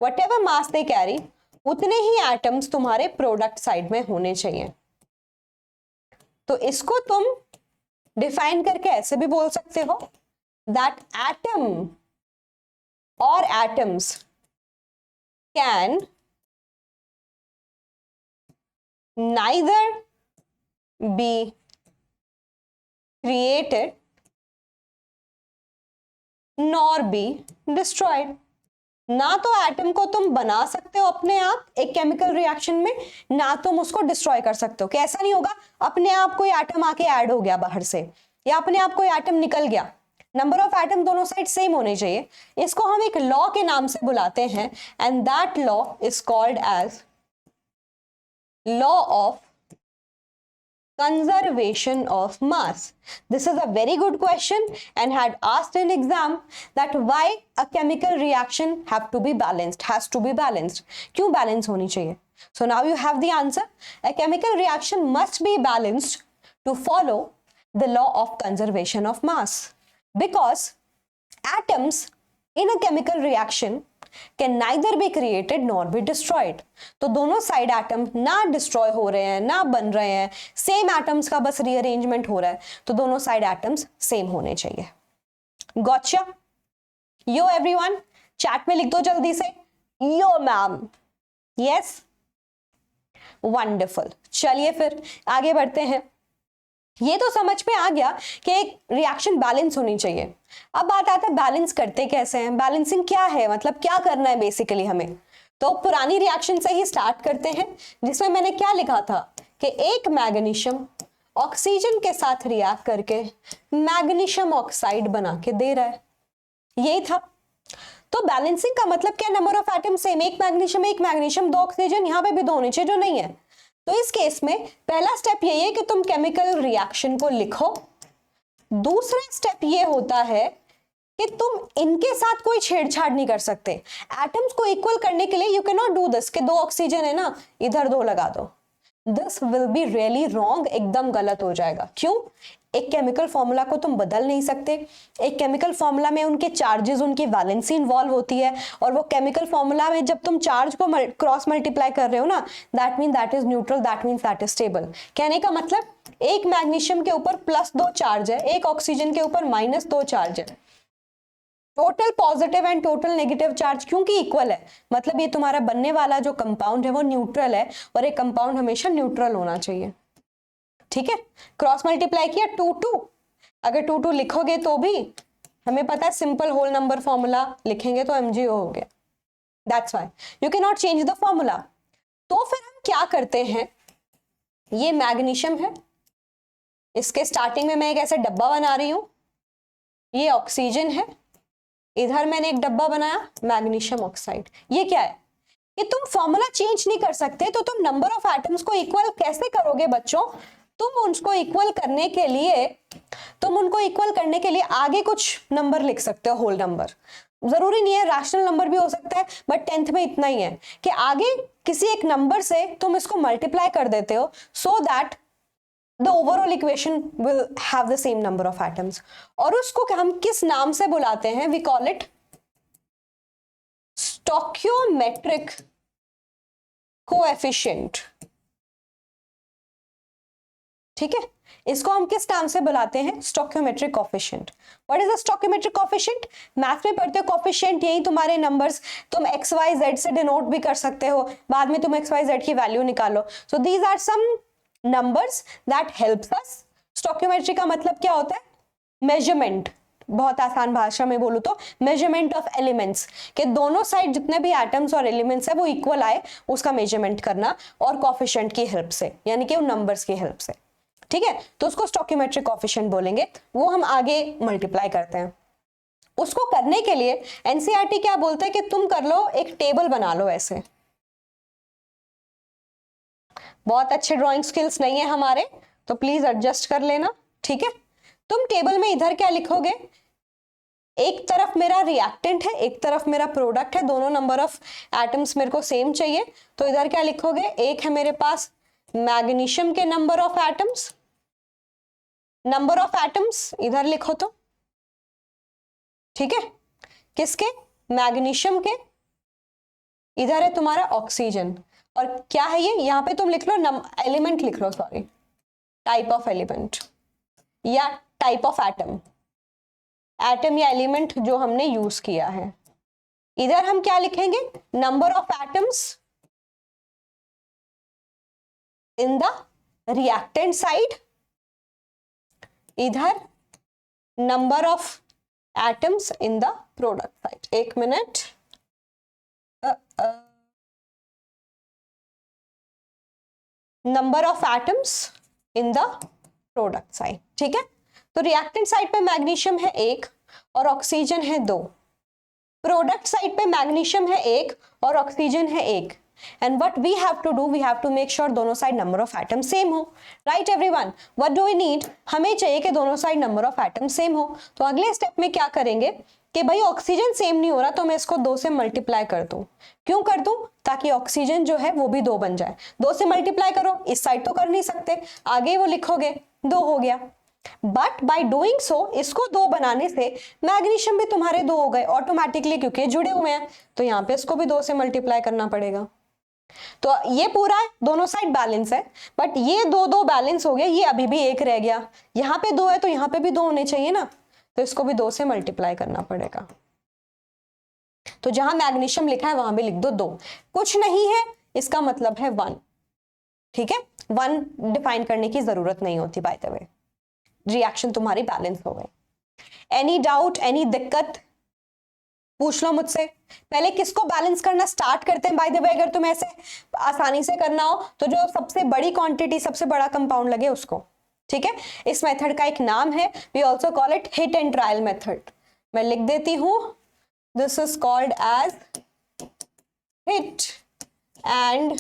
व्हाटएवर मास दे कैरी उतने ही एटम्स तुम्हारे प्रोडक्ट साइड में होने चाहिए। तो इसको तुम डिफाइन करके ऐसे भी बोल सकते हो दैट एटम और atoms can neither be created nor be destroyed। ना तो एटम को तुम बना सकते हो अपने आप एक केमिकल रिएक्शन में, ना तुम उसको डिस्ट्रॉय कर सकते हो। कि ऐसा नहीं होगा अपने आप कोई एटम आके ऐड हो गया बाहर से, या अपने आप कोई एटम निकल गया। नंबर ऑफ एटम दोनों साइड सेम होने चाहिए। इसको हम एक लॉ के नाम से बुलाते हैं, and that law is called as law of conservation of mass। This is a very good question and had asked in exam that why a chemical reaction have to be balanced, has to be balanced। क्यों balance होनी चाहिए? So now you have the answer। A chemical reaction must be balanced to follow the law of conservation of mass, because atoms in a chemical reaction can neither be created nor be destroyed। तो दोनों साइड एटम ना डिस्ट्रॉय हो रहे हैं ना बन रहे हैं, सेम एटम्स का बस रीअरेंजमेंट हो रहा है, तो दोनों साइड एटम्स सेम होने चाहिए। गॉचा? यो एवरीवन चैट में लिख दो जल्दी से, यो मैम। Yes, wonderful. चलिए फिर आगे बढ़ते हैं। ये तो समझ में आ गया कि एक रिएक्शन बैलेंस होनी चाहिए। अब बात आता है बैलेंस करते कैसे हैं, बैलेंसिंग क्या है, मतलब क्या करना है बेसिकली हमें। तो पुरानी रिएक्शन से ही स्टार्ट करते हैं, जिसमें मैंने क्या लिखा था कि एक मैग्नीशियम ऑक्सीजन के साथ रिएक्ट करके मैग्नीशियम ऑक्साइड बना के दे रहा है, यही था। तो बैलेंसिंग का मतलब क्या? नंबर ऑफ एटम सेम, एक मैग्नीशियम दो ऑक्सीजन, यहाँ पे भी दो होने चाहिए जो नहीं है। तो इस केस में पहला स्टेप यही है कि तुम केमिकल रिएक्शन को लिखो। दूसरा स्टेप ये होता है कि तुम इनके साथ कोई छेड़छाड़ नहीं कर सकते। एटम्स को इक्वल करने के लिए you can not do this कि दो ऑक्सीजन है ना, इधर दो लगा दो। This will be really wrong, एकदम गलत हो जाएगा। क्यों? एक केमिकल फॉर्मूला को तुम बदल नहीं सकते। एक केमिकल फॉर्मूला में उनके चार्जेस, उनकी वैलेंसी इन्वॉल्व होती है, और वो केमिकल फॉर्मूला में जब तुम चार्ज को क्रॉस मल्टीप्लाई कर रहे हो ना, that mean that is neutral, that mean that is stable. कहने का मतलब एक मैग्नीशियम के ऊपर +2 चार्ज है, एक ऑक्सीजन के ऊपर -2 चार्ज है। Total positive and total negative charge क्योंकि इक्वल है, मतलब ये तुम्हारा बनने वाला जो कंपाउंड है वो न्यूट्रल है, और एक कंपाउंड हमेशा न्यूट्रल होना चाहिए। ठीक है, क्रॉस मल्टीप्लाई किया 2 अगर 2 लिखोगे तो भी हमें पता है सिंपल होल नंबर फॉर्मूला लिखेंगे तो MgO हो गया। That's why you can not change the formula. तो फिर हम क्या करते हैं, ये मैग्नीशियम है, इसके स्टार्टिंग में मैं एक ऐसे डब्बा बना रही हूं, ये ऑक्सीजन है, इधर मैंने एक डब्बा बनाया मैग्नीशियम ऑक्साइड। ये क्या है कि तुम फॉर्मूला चेंज नहीं कर सकते, तो तुम नंबर ऑफ एटम्स को इक्वल कैसे करोगे बच्चों? तुम उनको इक्वल करने के लिए आगे कुछ नंबर लिख सकते हो, होल नंबर। जरूरी नहीं है, रैशनल नंबर भी हो सकता है, बट 10th में इतना ही है कि आगे किसी एक नंबर से तुम इसको मल्टीप्लाई कर देते हो, so that the overall equation will have the same number of atoms। और उसको हम किस नाम से बुलाते हैं? we call it stoichiometric coefficient। ठीक है, इसको हम किस नाम से बुलाते हैं? stoichiometric coefficient। What is the stoichiometric coefficient? Math में पढ़ते हो coefficient, यही तुम्हारे नंबर्स तुम x y z से डिनोट भी कर सकते हो, बाद में तुम x y z की वैल्यू निकालो। so these are some numbers that helps us। stoichiometry का मतलब क्या होता है? मेजरमेंट। बहुत आसान भाषा में बोलूं तो मेजरमेंट ऑफ एलिमेंट्स, के दोनों साइड जितने भी एटम्स और एलिमेंट्स है वो इक्वल आए, उसका मेजरमेंट करना, और कोफिशिएंट की हेल्प से, यानी कि उन नंबर्स की हेल्प से। ठीक है, तो उसको स्टोइकोमेट्रिक कोफिशिएंट बोलेंगे, वो हम आगे मल्टीप्लाई करते हैं। उसको करने के लिए एनसीईआरटी क्या बोलता है कि तुम कर लो, एक टेबल बना लो ऐसे। बहुत अच्छे ड्राइंग स्किल्स नहीं है हमारे, तो प्लीज एडजस्ट कर लेना, ठीक है। तुम टेबल में इधर क्या लिखोगे, एक तरफ मेरा रिएक्टेंट है, एक तरफ मेरा प्रोडक्ट है, दोनों नंबर ऑफ एटम्स मेरे को सेम चाहिए, तो इधर क्या लिखोगे, एक है मेरे पास मैग्नीशियम के number of atoms, number of atoms इधर लिखो तो, ठीक है, किसके, मैग्नीशियम के, इधर है तुम्हारा ऑक्सीजन, और क्या है ये, यहां पे तुम लिख लो एलिमेंट लिख लो, सॉरी, टाइप ऑफ एलिमेंट या टाइप ऑफ एटम, एटम या एलिमेंट जो हमने यूज किया है। इधर हम क्या लिखेंगे, number of atoms in the reactant side, इधर number of atoms in the product side. एक minute, number of atoms in the product side, ठीक है। तो रिएक्टेंट साइड पे मैग्नीशियम है 1 और ऑक्सीजन है 2, प्रोडक्ट साइड पे मैग्नीशियम है 1 और ऑक्सीजन है 1, and what we have to do, we have to make sure दोनों side number of atom same हो, right everyone. What do we need, हमें चाहिए कि दोनों side number of atom same हो। तो अगले स्टेप में क्या करेंगे कि भाई ऑक्सीजन सेम नहीं हो रहा, तो मैं इसको 2 से मल्टीप्लाई कर दूं। क्यों कर दूं, ताकि ऑक्सीजन जो है वो भी 2 बन जाए। 2 से मल्टीप्लाई करो, इस साइड तो कर नहीं सकते, आगे वो लिखोगे 2 हो गया, बट बाय डूइंग सो इसको 2 बनाने से मैग्नीशियम भी तुम्हारे 2 हो गए ऑटोमेटिकली, क्योंकि जुड़े हुए हैं, तो यहाँ पे इसको भी 2 से मल्टीप्लाई करना पड़ेगा। तो ये पूरा दोनों साइड बैलेंस है, बट ये 2 बैलेंस हो गया, ये अभी भी 1 रह गया, यहाँ पे 2 है तो यहाँ पे भी 2 होने चाहिए ना, तो इसको भी 2 से मल्टीप्लाई करना पड़ेगा। तो जहां मैग्नीशियम लिखा है वहां भी लिख दो 2, कुछ नहीं है इसका मतलब है 1, ठीक है। 1 डिफाइन करने की जरूरत नहीं होती, बाय द वे रिएक्शन तुम्हारी बैलेंस हो गई। एनी डाउट, एनी दिक्कत पूछ लो मुझसे। पहले किसको बैलेंस करना स्टार्ट करते हैं, बाय द वे अगर तुम्हें ऐसे आसानी से करना हो तो जो सबसे बड़ी क्वांटिटी, सबसे बड़ा कंपाउंड लगे उसको, ठीक है। इस मेथड का एक नाम है, we also call it hit and trial method. मैं लिख देती हूं, this is called as hit and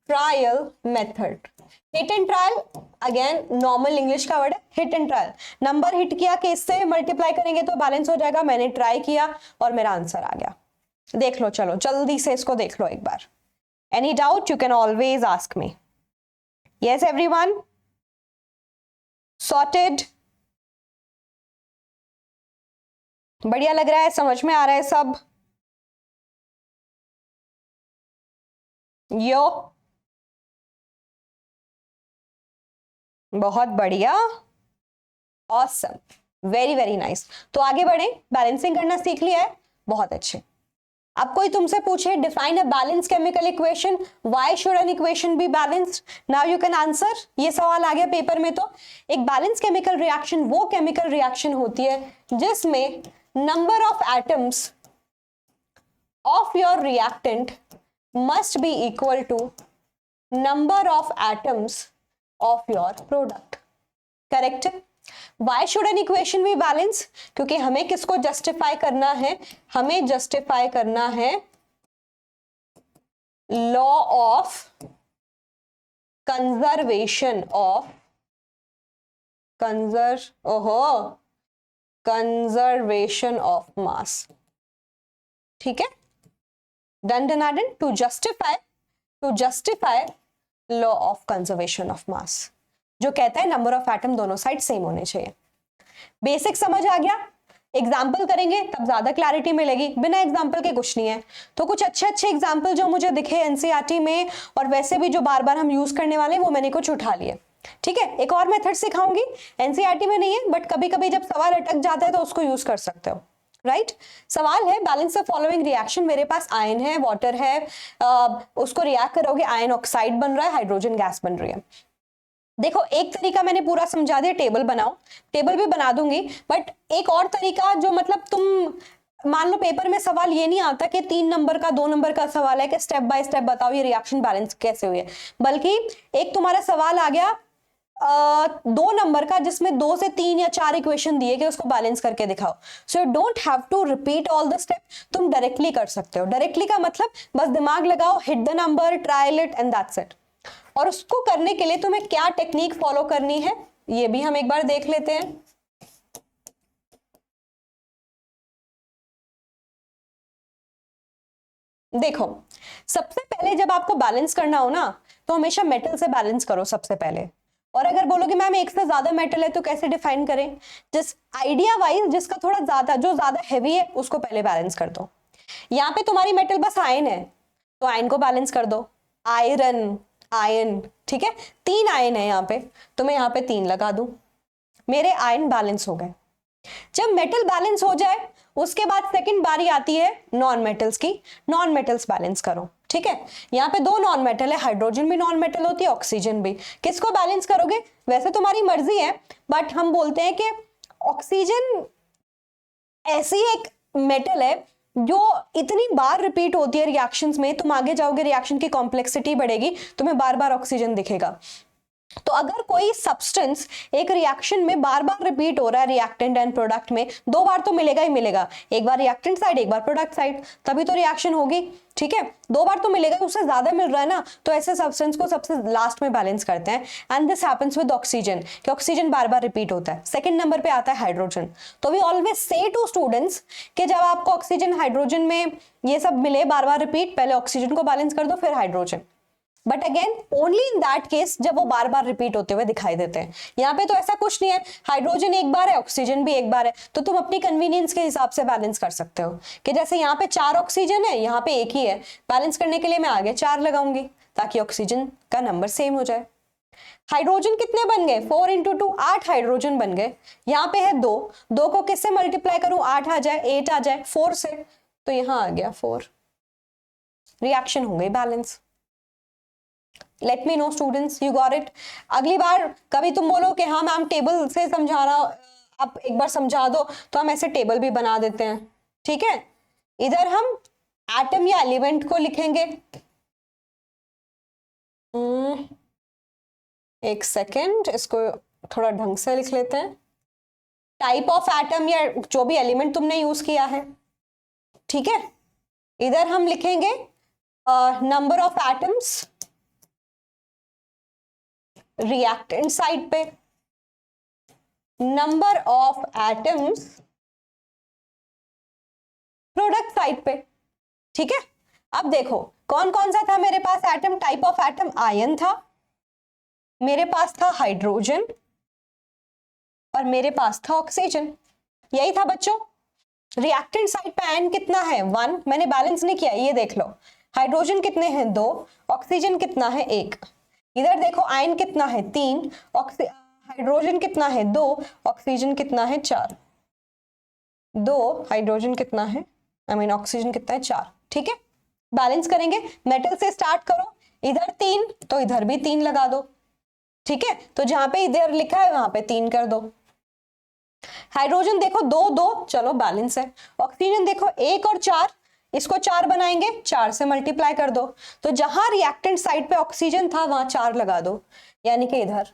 trial method. Hit and trial again normal English का वर्ड है, hit and trial. Number hit किया कि इससे मल्टीप्लाई करेंगे तो बैलेंस हो जाएगा, मैंने ट्राई किया और मेरा आंसर आ गया। देख लो, चलो जल्दी से इसको देख लो एक बार। Any doubt you can always ask me. Yes everyone, sorted, बढ़िया लग रहा है, समझ में आ रहा है सब, यो बहुत बढ़िया, ऑसम, वेरी वेरी नाइस। तो आगे बढ़े, बैलेंसिंग करना सीख लिया है, बहुत अच्छे। अब कोई तुमसे पूछे define a balance chemical equation, why should an equation be balanced, now you can answer. ये सवाल आ गया पेपर में। तो एक बैलेंस केमिकल रिएक्शन वो केमिकल रिएक्शन होती है जिसमें number of atoms of your reactant must be equal to number of atoms of your product, correct। why should an equation be balanced, क्योंकि हमें किसको जस्टिफाई करना है, हमें जस्टिफाई करना है law of conservation of conservation of mass, ठीक है। Done to justify law of conservation of mass, जो कहता है नंबर ऑफ एटम दोनों साइड सेम होने चाहिए। बेसिक समझ आ गया, एग्जाम्पल करेंगे तब ज्यादा क्लैरिटी मिलेगी, बिना एग्जाम्पल के कुछ नहीं है। तो कुछ अच्छे अच्छे एग्जाम्पल जो मुझे दिखे एनसीईआरटी में और वैसे भी जो बार बार हम यूज करने वाले वो मैंने कुछ उठा लिए, ठीक है। एक और मेथड सिखाऊंगी, एनसीईआरटी में नहीं है, बट कभी कभी जब सवाल अटक जाता है तो उसको यूज कर सकते हो, राइट। सवाल है बैलेंस द फॉलोइंग रिएक्शन, मेरे पास आयन है, वाटर है, उसको रिएक्ट करोगे, आयन ऑक्साइड बन रहा है, हाइड्रोजन गैस बन रही है। देखो एक तरीका मैंने पूरा समझा दिया, टेबल बनाओ, टेबल भी बना दूंगी, बट एक और तरीका जो मतलब तुम मान लो पेपर में सवाल ये नहीं आता कि 3 नंबर का 2 नंबर का सवाल है कि स्टेप बाय स्टेप बताओ ये रिएक्शन बैलेंस कैसे हुई है, बल्कि एक तुम्हारा सवाल आ गया दो नंबर का जिसमें 2 से 3 या 4 इक्वेशन दिए कि उसको बैलेंस करके दिखाओ। So you don't have to repeat all the step, तुम डायरेक्टली कर सकते हो। डायरेक्टली का मतलब बस दिमाग लगाओ, hit the number, trial it and that's it. और उसको करने के लिए तुम्हें क्या टेक्निक फॉलो करनी है ये भी हम एक बार देख लेते हैं। देखो, सबसे पहले जब आपको बैलेंस करना हो ना, तो हमेशा मेटल से बैलेंस करो सबसे पहले। और अगर बोलो कि मैम एक से ज्यादा मेटल है तो कैसे डिफाइन करें, जिस आइडिया वाइज जिसका थोड़ा ज्यादा, जो ज्यादा हैवी है उसको पहले बैलेंस कर दो। यहाँ पे तुम्हारी मेटल बस आयन है तो आयन को बैलेंस कर दो, आयरन, आयन, ठीक है। 3 आयन है यहाँ पे तो मैं यहाँ पे 3 लगा दूं, मेरे आयन बैलेंस हो गए। जब मेटल बैलेंस हो जाए उसके बाद सेकंड बारी आती है नॉन मेटल्स की, नॉन मेटल्स बैलेंस करो, ठीक है। यहाँ पे 2 नॉन मेटल है, हाइड्रोजन भी नॉन मेटल होती है, ऑक्सीजन भी। किसको बैलेंस करोगे वैसे तुम्हारी मर्जी है, बट हम बोलते हैं कि ऑक्सीजन ऐसी एक मेटल है जो इतनी बार रिपीट होती है रिएक्शंस में, तुम आगे जाओगे रिएक्शन की कॉम्प्लेक्सिटी बढ़ेगी, तुम्हें बार बार ऑक्सीजन दिखेगा। तो अगर कोई सब्सटेंस एक रिएक्शन में बार बार रिपीट हो रहा है, रिएक्टेंट एंड प्रोडक्ट में 2 बार तो मिलेगा ही मिलेगा, एक बार रिएक्टेंट साइड एक बार प्रोडक्ट साइड, तभी तो रिएक्शन होगी, ठीक है। 2 बार तो मिलेगा, उससे ज्यादा मिल रहा है ना, तो ऐसे सब्सटेंस को सबसे लास्ट में बैलेंस करते हैं। And this happens with oxygen, कि ऑक्सीजन बार बार रिपीट होता है। सेकंड नंबर पे आता है हाइड्रोजन। तो we always say to students कि जब आपको ऑक्सीजन हाइड्रोजन में ये सब मिले बार बार रिपीट, पहले ऑक्सीजन को बैलेंस कर दो फिर hydrogen. But again only in that case जब वो बार बार रिपीट होते हुए दिखाई देते हैं। यहाँ पे तो ऐसा कुछ नहीं है, हाइड्रोजन एक बार है, ऑक्सीजन भी एक बार है, तो तुम अपनी कन्वीनियंस के हिसाब से बैलेंस कर सकते हो कि जैसे यहाँ पे 4 ऑक्सीजन है, यहाँ पे एक ही है, बैलेंस करने के लिए मैं आगे 4 लगाऊंगी ताकि ऑक्सीजन का नंबर सेम हो जाए। हाइड्रोजन कितने बन गए, 4 इंटू 2 8 हाइड्रोजन बन गए। यहाँ पे है 2, 2 को किससे मल्टीप्लाई करूं, 8 आ जाए, 8 आ जाए 4 से, तो यहाँ आ गया 4, रिएक्शन हो गई balance. Let me know students you got it. अगली बार कभी तुम बोलो कि हाँ मैम टेबल से समझा रहा, आप एक बार समझा दो, तो हम ऐसे टेबल भी बना देते हैं, ठीक है। इधर हम एटम या एलिमेंट को लिखेंगे, एक सेकेंड इसको थोड़ा ढंग से लिख लेते हैं। टाइप ऑफ एटम या जो भी एलिमेंट तुमने यूज किया है, ठीक है। इधर हम लिखेंगे number of atoms reactant side पे, number of atoms product side पे, ठीक है। अब देखो कौन कौन सा था मेरे पास atom, type of atom ion था, मेरे पास था हाइड्रोजन और मेरे पास था ऑक्सीजन, यही था बच्चों। रिएक्टेंट साइड पे आयन कितना है 1, मैंने बैलेंस नहीं किया, ये देख लो। हाइड्रोजन कितने हैं 2, ऑक्सीजन कितना है 1। इधर देखो आयन कितना है 3, हाइड्रोजन कितना है 2, ऑक्सीजन कितना है 4। 2 हाइड्रोजन कितना है, आई मीन ऑक्सीजन कितना है 4, ठीक है। बैलेंस करेंगे, मेटल से स्टार्ट करो, इधर 3 तो इधर भी 3 लगा दो, ठीक है। तो जहां पे इधर लिखा है वहां पे 3 कर दो। हाइड्रोजन देखो 2 2, चलो बैलेंस है। ऑक्सीजन देखो 1 और 4, इसको 4 बनाएंगे, 4 से मल्टीप्लाई कर दो, तो जहां रिएक्टेंट साइड पे ऑक्सीजन था वहां 4 लगा दो, यानी कि इधर।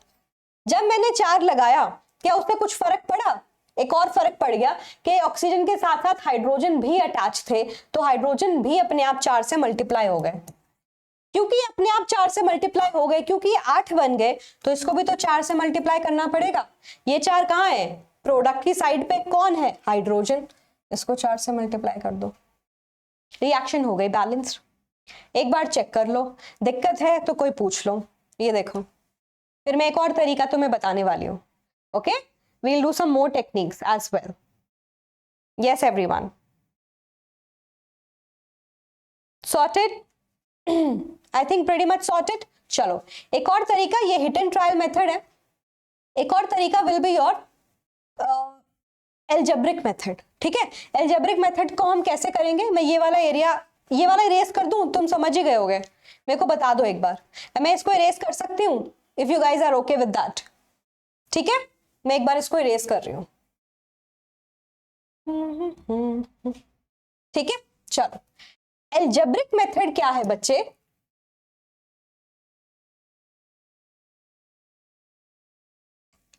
जब मैंने 4 लगाया क्या उससे कुछ फर्क पड़ा, एक और फर्क पड़ गया कि ऑक्सीजन के साथ साथ हाइड्रोजन भी अटैच थे, तो हाइड्रोजन भी अपने आप 4 से मल्टीप्लाई हो गए। क्योंकि अपने आप 4 से मल्टीप्लाई हो गए, क्योंकि 8 बन गए, तो इसको भी तो 4 से मल्टीप्लाई करना पड़ेगा। ये 4 कहाँ है, प्रोडक्ट की साइड पे कौन है, हाइड्रोजन, इसको 4 से मल्टीप्लाई कर दो, रिएक्शन हो गई बैलेंस्ड। एक बार चेक कर लो, दिक्कत है तो कोई पूछ लो। ये देखो, फिर मैं एक और तरीका तुम्हें बताने वाली हूँ, okay. We'll do some more techniques as well. Yes everyone, sorted, I think pretty much sorted. चलो एक और तरीका, ये हिट एंड ट्रायल मेथड है। एक और तरीका will be your algebraic method, ठीक है। एल्जेब्रिक मेथड को हम कैसे करेंगे, मैं ये वाला एरिया, ये वाला इरेज कर दूं, तुम समझ ही गए होगे, मेरे को बता दो एक बार, मैं इसको इरेज कर सकती हूँ if you guys are okay with that, ठीक है। मैं एक बार इसको इरेज कर रही हूँ, ठीक है। चलो एल्जेब्रिक मेथड क्या है बच्चे,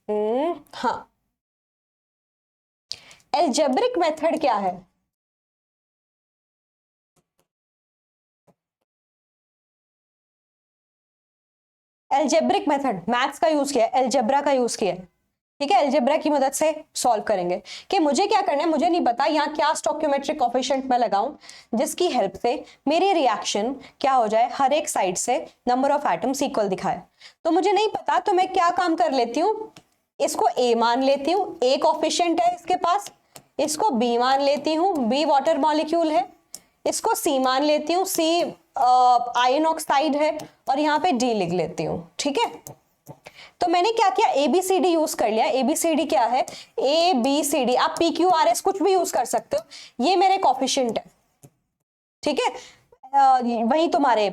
हाँ, एल्जेब्रिक मेथड क्या है? एल्जेब्रिक मेथड मैथ्स का यूज किया है, एल्जेब्रा का यूज किया है, ठीक है। एल्जेब्रा की मदद से सॉल्व करेंगे कि मुझे क्या करना है, मुझे नहीं पता यहाँ क्या स्टोइकियोमेट्रिक कोएफिशिएंट मैं लगाऊं जिसकी हेल्प से मेरी रिएक्शन क्या हो जाए, हर एक साइड से नंबर ऑफ एटम्स इक्वल दिखाए। तो मुझे नहीं पता, तो मैं क्या काम कर लेती हूँ, इसको ए मान लेती हूँ, ए कोएफिशिएंट है इसके पास, इसको बी मान लेती हूँ, बी वाटर मॉलिक्यूल है, इसको सी मान लेती हूँ, सी आयन ऑक्साइड है, और यहाँ पे डी लिख लेती हूँ, ठीक है। तो मैंने क्या किया, एबीसीडी यूज कर लिया। एबीसीडी क्या है, ए बी सी डी, आप पी क्यू आर एस कुछ भी यूज कर सकते हो, ये मेरे कोएफिशिएंट है, ठीक है। वही तुम्हारे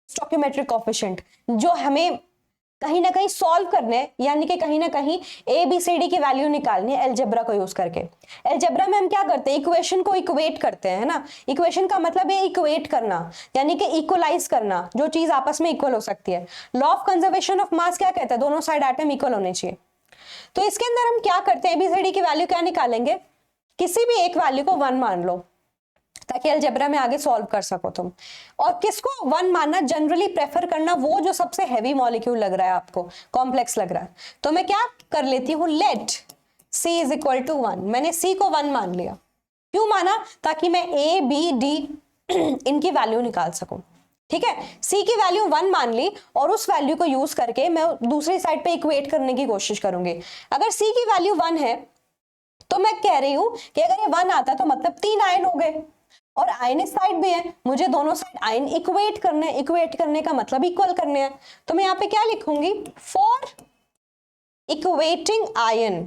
स्टोइकियोमेट्रिक कोएफिशिएंट जो हमें कहीं ना कहीं सॉल्व करने, यानी कि कहीं ना कहीं ए बी सी डी की वैल्यू निकालनी है एल्जेब्रा को यूज करके। एल्जेब्रा में हम क्या करते हैं, इक्वेशन को इक्वेट करते हैं, है ना। इक्वेशन का मतलब है इक्वेट करना, यानी कि इक्वलाइज करना, जो चीज आपस में इक्वल हो सकती है। लॉ ऑफ कंजर्वेशन ऑफ मास क्या कहता है, दोनों साइड एटम इक्वल होने चाहिए। तो इसके अंदर हम क्या करते हैं, एबीसीडी की वैल्यू क्या निकालेंगे, किसी भी एक वैल्यू को 1 मान लो ताकि अलजेब्रा में आगे सॉल्व कर सको तुम। और किसको 1 मानना, जनरली प्रेफर करना वो जो सबसे हैवी मॉलिक्यूल लग रहा है आपको, कॉम्प्लेक्स लग रहा है। तो मैं क्या कर लेती हूँ, let C is equal to 1। मैंने C को 1 मान लिया, क्यों माना, ताकि मैं A B D इनकी वैल्यू निकाल सकूं, ठीक है। C की वैल्यू 1 मान ली और उस वैल्यू को यूज करके मैं दूसरी साइड पे इक्वेट करने की कोशिश करूंगी। अगर C की वैल्यू 1 है तो मैं कह रही हूं कि अगर ये 1 आता तो मतलब 3 आयन हो गए, और आयन साइड भी है, मुझे दोनों साइड आयन इक्वेट करने, इक्वेट करने का मतलब इक्वल करने हैं। तो मैं यहाँ पे क्या लिखूंगी, फॉर इक्वेटिंग आयन।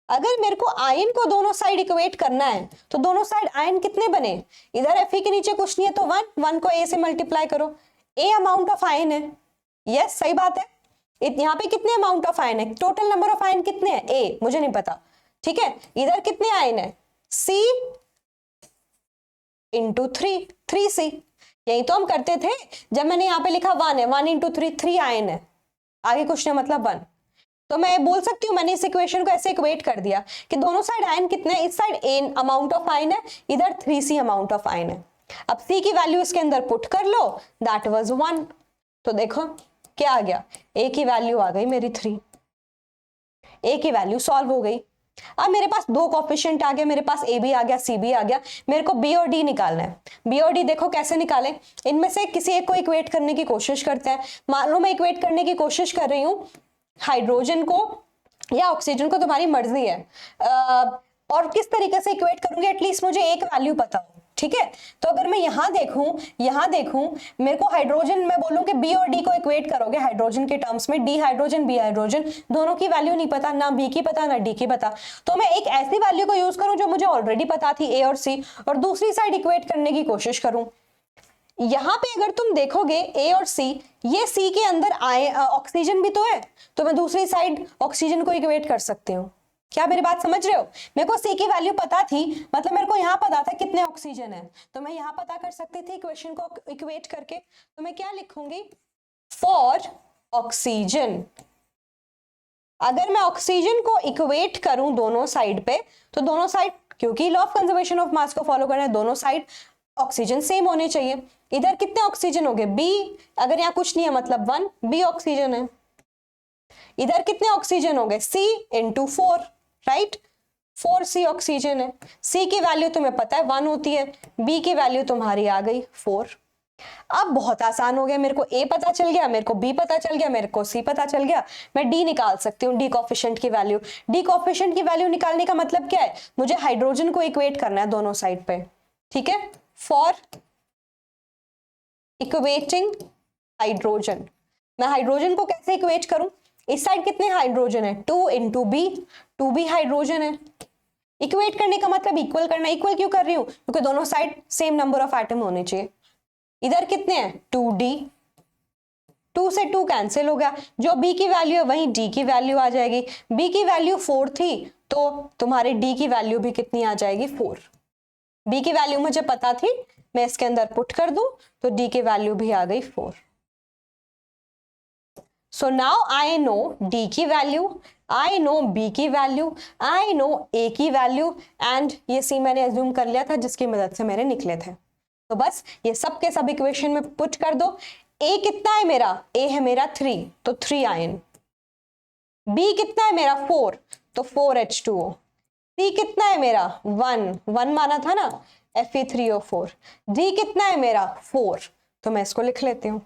अगर मेरे को आयन को दोनों साइड इक्वेट करना है तो दोनों साइड आयन कितने बने, इधर Fe के नीचे कुछ नहीं है तो 1 को A से मल्टीप्लाई करो, A अमाउंट ऑफ आयन है, यस सही बात है। यहाँ पे कितने अमाउंट ऑफ आयन है, टोटल नंबर ऑफ आयन कितने हैं, A मुझे नहीं पता, ठीक है। इधर कितने आयन है, C इंटू 3C। यही तो हम करते थे जब मैंने यहाँ पे लिखा 1 है, 1 इंटू 3 आयन है, आगे कुछ नहीं मतलब 1। तो मैं बोल सकती हूँ, मैंने इस इक्वेशन को ऐसे इक्वेट कर दिया कि दोनों साइड आयन कितने हैं, इस side A amount of ion है, इधर 3C अमाउंट ऑफ आयन है। अब C की वैल्यू इसके अंदर पुट कर लो, दैट वाज 1। तो देखो क्या आ गया, A की वैल्यू आ गई मेरी 3, A की वैल्यू सॉल्व हो गई। अब मेरे पास दो कोएफिशिएंट आ गए, मेरे पास ए भी आ गया, सी भी आ गया, मेरे को बी और डी निकालना है। बी और डी देखो कैसे निकालें, इनमें से किसी एक को इक्वेट करने की कोशिश करते हैं। मान लो मैं इक्वेट करने की कोशिश कर रही हूँ हाइड्रोजन को या ऑक्सीजन को, तुम्हारी मर्जी है। और किस तरीके से इक्वेट करूंगी, एटलीस्ट मुझे एक वैल्यू पता हो, ठीक है। तो अगर मैं यहाँ देखूं मेरे को हाइड्रोजन, मैं बोलूं कि बी और डी को इक्वेट करोगे हाइड्रोजन के टर्म्स में, डी हाइड्रोजन बी हाइड्रोजन, दोनों की वैल्यू नहीं पता, ना बी की पता ना डी की पता। तो मैं एक ऐसी वैल्यू को यूज करूं जो मुझे ऑलरेडी पता थी, ए और सी, और दूसरी साइड इक्वेट करने की कोशिश करूं। यहां पे अगर तुम देखोगे ए और सी, ये सी के अंदर ऑक्सीजन भी तो है, तो मैं दूसरी साइड ऑक्सीजन को इक्वेट कर सकती हूँ। क्या मेरी बात समझ रहे हो, मेरे को सी की वैल्यू पता थी, मतलब मेरे को यहाँ पता था कितने ऑक्सीजन है, तो मैं यहाँ पता कर सकती थी इक्वेशन को इक्वेट करके। तो मैं क्या लिखूंगी, फॉर ऑक्सीजन। अगर मैं ऑक्सीजन को इक्वेट करूं दोनों साइड पे, तो दोनों साइड, क्योंकि लॉ ऑफ कंजर्वेशन ऑफ मास को फॉलो करना है, दोनों साइड ऑक्सीजन सेम होने चाहिए। इधर कितने ऑक्सीजन हो गए, बी, अगर यहाँ कुछ नहीं है मतलब 1, बी ऑक्सीजन है। इधर कितने ऑक्सीजन हो गए, C into 4, right, 4C oxygen है। C की वैल्यू तुम्हें पता है 1 होती है, B की वैल्यू तुम्हारी आ गई 4। अब बहुत आसान हो गया, मेरे को A पता चल गया, मेरे को B पता चल गया, मेरे को C पता चल गया, मैं D निकाल सकती हूँ, D कोएफिशिएंट की वैल्यू। D कोएफिशिएंट की वैल्यू निकालने का मतलब क्या है, मुझे हाइड्रोजन को इक्वेट करना है दोनों साइड पे, ठीक है। फॉर इक्वेटिंग हाइड्रोजन, मैं हाइड्रोजन को कैसे इक्वेट करूं, इस साइड कितने हाइड्रोजन है, 2 इंटू बी, 2b हाइड्रोजन है। इक्वेट करने का मतलब इक्वल करना, इक्वल क्यों कर रही हूं, क्योंकि दोनों side same number of atom होने चाहिए। इधर कितने हैं, 2d, 2 से 2 कैंसिल हो गया, जो b की वैल्यू है वहीं d की वैल्यू आ जाएगी। b की वैल्यू 4 थी, तो तुम्हारे d की वैल्यू भी कितनी आ जाएगी, 4। b की वैल्यू मुझे पता थी, मैं इसके अंदर पुट कर दूं तो d की वैल्यू भी आ गई 4। So now I know D की वैल्यू, आई नो B की वैल्यू, आई नो A की वैल्यू एंड ये C मैंने एज्यूम कर लिया था जिसकी मदद से मेरे निकले थे। तो बस ये सब के सब इक्वेशन में पुट कर दो। A कितना है मेरा, A है मेरा 3 तो 3 आयन, B कितना है मेरा 4 तो 4H2O, C कितना है मेरा 1 माना था ना Fe3O4, D कितना है मेरा 4 तो मैं इसको लिख लेती हूं।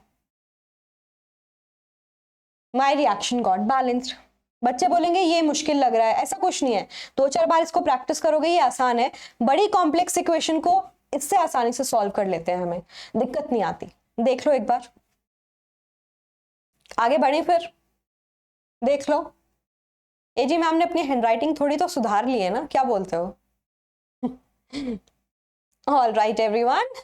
My reaction got balanced. बच्चे बोलेंगे ये मुश्किल लग रहा है, ऐसा कुछ नहीं है, 2-4 बार इसको प्रैक्टिस करोगे ये आसान है। बड़ी कॉम्प्लेक्स इक्वेशन को इससे आसानी से सॉल्व कर लेते हैं, हमें दिक्कत नहीं आती। देख लो एक बार, आगे बढ़े फिर देख लो। एजी मैम ने अपनी हैंडराइटिंग थोड़ी तो सुधार ली है ना, क्या बोलते हो? All right everyone,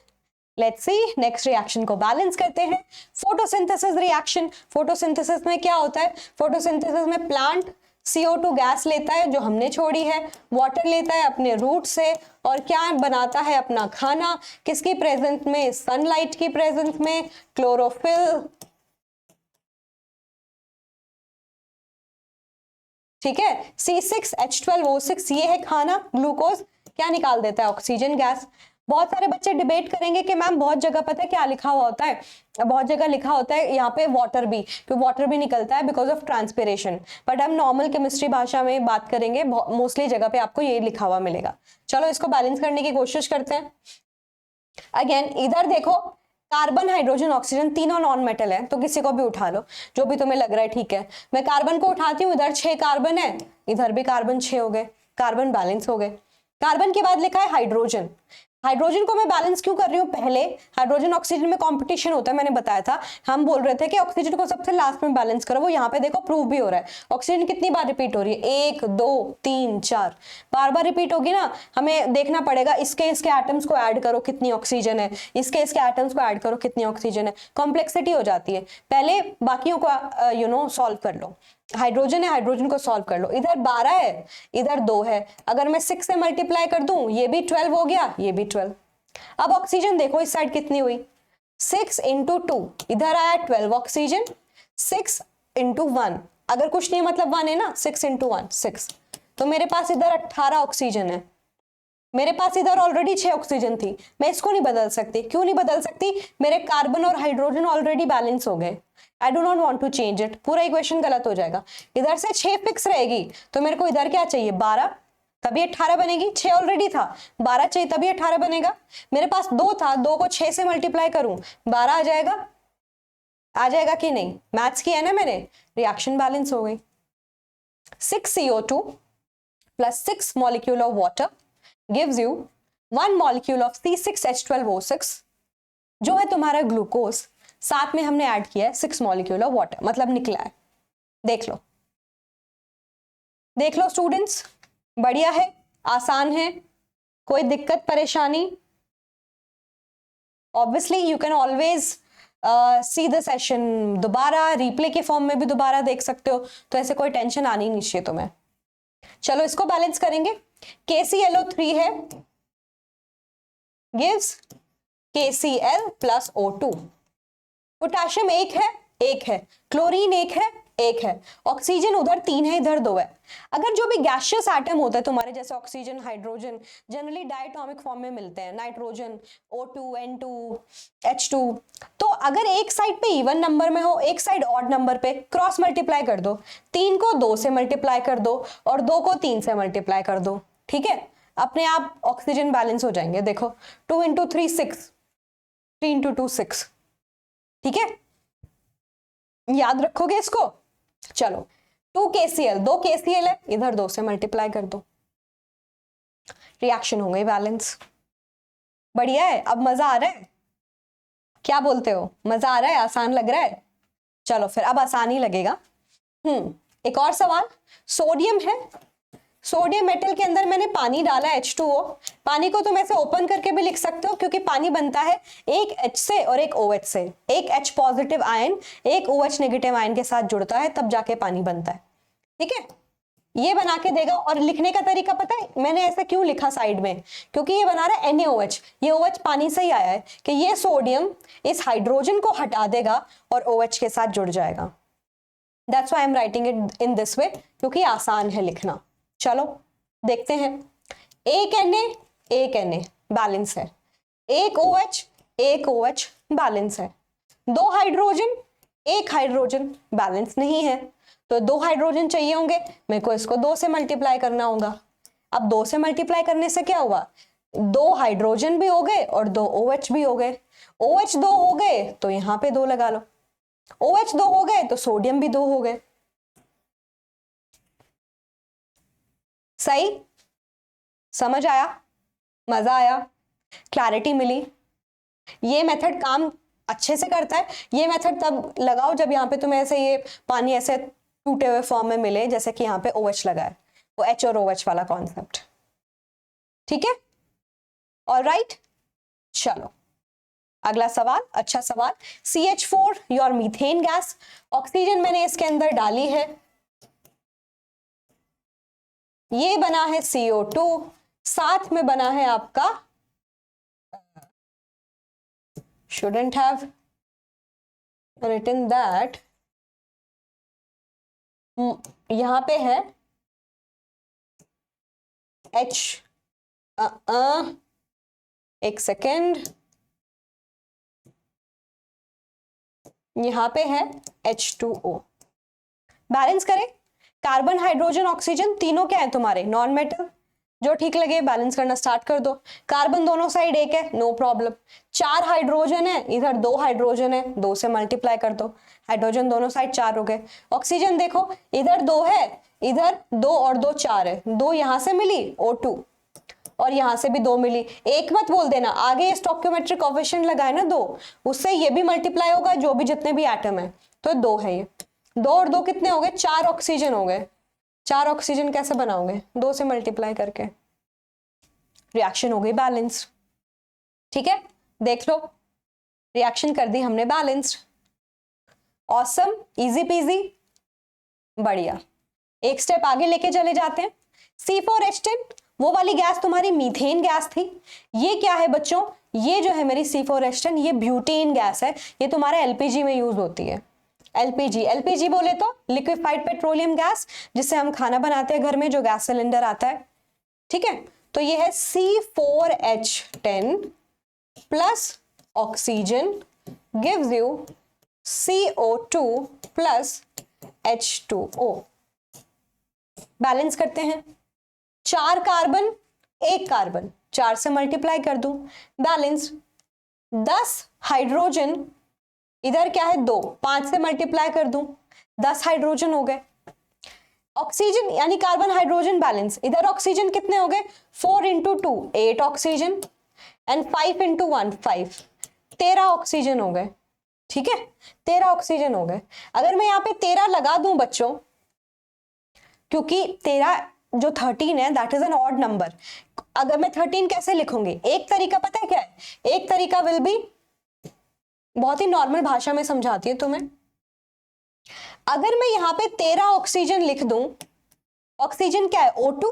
let's see next reaction को बैलेंस करते हैं। Photosynthesis reaction. फोटोसिंथेसिस में क्या होता है? फोटोसिंथेसिस में प्लांट CO2 गैस लेता है जो हमने छोड़ी है, वाटर लेता है अपने रूट से और क्या बनाता है अपना खाना, किसकी प्रेजेंस में? सनलाइट की प्रेजेंस में, क्लोरोफिल, ठीक है। C6H12O6 ये है खाना, ग्लूकोज क्या निकाल देता है? Oxygen gas. बहुत सारे बच्चे डिबेट करेंगे कि मैम बहुत जगह पता है क्या लिखा हुआ होता है, बहुत जगह लिखा होता है यहाँ पे वाटर भी, क्योंकि वाटर भी निकलता है बिकॉज ऑफ ट्रांसपिरेशन, बट हम नॉर्मल केमिस्ट्री भाषा में बात करेंगे, मोस्टली जगह पे आपको ये लिखा हुआ मिलेगा। चलो इसको बैलेंस करने की कोशिश करते हैं। अगेन इधर देखो, कार्बन हाइड्रोजन ऑक्सीजन तीनों नॉन मेटल है, तो किसी को भी उठा लो जो भी तुम्हें लग रहा है, ठीक है। मैं कार्बन को उठाती हूँ, इधर 6 कार्बन है, इधर भी कार्बन 6 हो गए, कार्बन बैलेंस हो गए। कार्बन के बाद लिखा है हाइड्रोजन। हाइड्रोजन को मैं बैलेंस क्यों कर रही हूँ? पहले हाइड्रोजन ऑक्सीजन में कंपटीशन होता है, मैंने बताया था, हम बोल रहे थे कि ऑक्सीजन को सबसे लास्ट में बैलेंस करो, वो यहाँ पे देखो प्रूव भी हो रहा है। ऑक्सीजन कितनी बार रिपीट हो रही है? 1 2 3 4 बार बार रिपीट होगी ना, हमें देखना पड़ेगा इसके एटम्स को ऐड करो कितनी ऑक्सीजन है, इसके एटम्स को ऐड करो कितनी ऑक्सीजन है, कॉम्प्लेक्सिटी हो जाती है। पहले बाकियों को सॉल्व कर लो। हाइड्रोजन है, हाइड्रोजन को सॉल्व कर लो। इधर 12 है, इधर 2 है, अगर मैं 6 से मल्टीप्लाई कर दूं ये भी 12 हो गया, ये भी 12। अब ऑक्सीजन देखो इस साइड कितनी हुई, 6 × 2, इधर आया 12 ऑक्सीजन, 6 × 1, अगर कुछ नहीं मतलब 1 है ना, 6 × 1 6, तो मेरे पास इधर 18 ऑक्सीजन है। मेरे पास इधर ऑलरेडी 6 ऑक्सीजन थी, मैं इसको नहीं बदल सकती। क्यों नहीं बदल सकती? मेरे कार्बन और हाइड्रोजन ऑलरेडी बैलेंस हो गए। I do not want to change it, पूरा इक्वेशन गलत हो जाएगा। इधर से 6 फिक्स रहेगी, तो मेरे को इधर क्या चाहिए? 12, तभी 18 बनेगी। 6 ऑलरेडी था, 12 चाहिए तभी 18 बनेगा। मेरे पास 2 था, 2 को 6 से मल्टीप्लाई करूं 12 आ जाएगा, आ जाएगा कि नहीं? मैथ्स किया है ना मैंने, रिएक्शन बैलेंस हो गई। 6 CO2 plus 6 molecule of water gives you 1 molecule of C6H12O6 जो है तुम्हारा ग्लूकोज, साथ में हमने ऐड किया है 6 मॉलिक्यूल ऑफ वाटर, मतलब निकला है। देख लो, देख लो स्टूडेंट्स, बढ़िया है, आसान है, कोई दिक्कत परेशानी? Obviously you can always see the session, दोबारा रिप्ले के फॉर्म में भी दोबारा देख सकते हो, तो ऐसे कोई टेंशन आनी नहीं चाहिए तुम्हें। चलो इसको बैलेंस करेंगे। KClO3 है, gives KCl plus O2। Potassium एक है, क्लोरीन एक है, ऑक्सीजन उधर 3 है, इधर 2 है। अगर जो भी गैसियस एटम होता है तुम्हारे, जैसे oxygen, hydrogen, generally diatomic form में मिलते हैं, नाइट्रोजन O2 N2 H2, तो अगर एक साइड पे इवन नंबर में हो, एक साइड ऑड नंबर पे, क्रॉस मल्टीप्लाई कर दो, 3 को 2 से मल्टीप्लाई कर दो और 2 को 3 से मल्टीप्लाई कर दो, ठीक है, अपने आप ऑक्सीजन बैलेंस हो जाएंगे। देखो 2 × 3 6, 3 × 2 6, ठीक है, याद रखोगे इसको। चलो 2 KCl, 2 KCl है, इधर 2 से मल्टीप्लाई कर दो, रिएक्शन हो गई बैलेंस। बढ़िया है, अब मजा आ रहा है? क्या बोलते हो, मजा आ रहा है, आसान लग रहा है? चलो फिर अब आसान ही लगेगा। एक और सवाल, सोडियम है, सोडियम मेटल के अंदर मैंने पानी डाला H2O, पानी को तुम ऐसे ओपन करके भी लिख सकते हो, क्योंकि पानी बनता है एक H से और एक OH से, एक H पॉजिटिव आयन एक OH नेगेटिव आयन के साथ जुड़ता है, तब जाके पानी बनता है, ठीक है। ये बना के देगा, और लिखने का तरीका पता है मैंने ऐसे क्यों लिखा साइड में? क्योंकि ये बना रहा है NaOH, ये OH पानी से ही आया है, कि ये सोडियम इस हाइड्रोजन को हटा देगा और OH के साथ जुड़ जाएगा, that's why I am writing it in this way, क्योंकि आसान है लिखना। चलो देखते हैं। एक Na बैलेंस है, एक OH एक OH बैलेंस है, दो हाइड्रोजन एक हाइड्रोजन बैलेंस नहीं है। तो दो हाइड्रोजन चाहिए होंगे, मेरे को इसको 2 से मल्टीप्लाई करना होगा। अब 2 से मल्टीप्लाई करने से क्या हुआ, 2 हाइड्रोजन भी हो गए और 2 OH भी हो गए। OH 2 हो गए तो यहां पे 2 लगा लो, OH 2 हो गए तो सोडियम भी 2 हो गए। सही, समझ आया, मजा आया, क्लैरिटी मिली। ये मेथड काम अच्छे से करता है। ये मेथड तब लगाओ जब यहाँ पे तुम्हें ऐसे ये पानी ऐसे टूटे हुए फॉर्म में मिले, जैसे कि यहाँ पे OH लगा है, वो H और OH वाला कॉन्सेप्ट। ठीक है, ऑलराइट। चलो अगला सवाल, अच्छा सवाल। CH4 your methane gas, oxygen मैंने इसके अंदर डाली है, ये बना है CO2, साथ में बना है आपका, shouldn't have written that, यहां पे है H, एक सेकेंड, यहां पे है H2O। बैलेंस करें, कार्बन हाइड्रोजन ऑक्सीजन तीनों क्या है तुम्हारे, नॉन मेटल, जो ठीक लगे बैलेंस करना स्टार्ट कर दो। कार्बन दोनों साइड एक है, नो प्रॉब्लम। 4 हाइड्रोजन है, इधर 2 हाइड्रोजन है, 2 से मल्टीप्लाई कर दो, हाइड्रोजन दोनों साइड 4 हो गए। ऑक्सीजन देखो, इधर 2 है, इधर 2 और 2 4 है, 2 यहां से मिली O2 और यहां से भी 2 मिली। एक मत बोल देना, आगे स्टोइकियोमेट्रिक कोएफिशिएंट लगाए ना 2, उससे ये भी मल्टीप्लाई होगा, जो भी जितने भी एटम है, तो 2 है ये। 2 और 2 कितने हो गए, 4 ऑक्सीजन हो गए। 4 ऑक्सीजन कैसे बनाओगे, 2 से मल्टीप्लाई करके। रिएक्शन हो गई बैलेंस्ड। ठीक है, देख लो, रिएक्शन कर दी हमने बैलेंस्ड। ऑसम, इजी पीजी, बढ़िया। एक स्टेप आगे लेके चले जाते हैं। C4H10, वो वाली गैस तुम्हारी मीथेन गैस थी। ये क्या है बच्चों, ये जो है मेरी C4H10, ये ब्यूटेन गैस है, ये तुम्हारा LPG में यूज होती है। LPG बोले तो लिक्विफाइड पेट्रोलियम गैस, जिससे हम खाना बनाते हैं घर में, जो गैस सिलेंडर आता है। ठीक है, तो ये है C4H10 plus oxygen gives you CO2 plus H2O। Balance करते हैं, 4 कार्बन 1 कार्बन, 4 से मल्टीप्लाई कर दूं, बैलेंस। 10 हाइड्रोजन, इधर क्या है 2, 5 से मल्टीप्लाई कर दूं, 10 हाइड्रोजन हो गए। ऑक्सीजन यानी कार्बन हाइड्रोजन बैलेंस, इधर ऑक्सीजन कितने हो गए, 4 × 2 8 ऑक्सीजन एंड 5 × 1 5, 13 ऑक्सीजन हो गए। ठीक है, 13 ऑक्सीजन हो गए। अगर मैं यहाँ पे 13 लगा दूं बच्चों, क्योंकि 13 जो 13 है that is an odd number. अगर मैं 13 कैसे लिखूंगी, एक तरीका पता है क्या है, एक तरीका विल बी, बहुत ही नॉर्मल भाषा में समझाती है तुम्हें। अगर मैं यहाँ पे 13 ऑक्सीजन लिख दूं, ऑक्सीजन क्या है O2,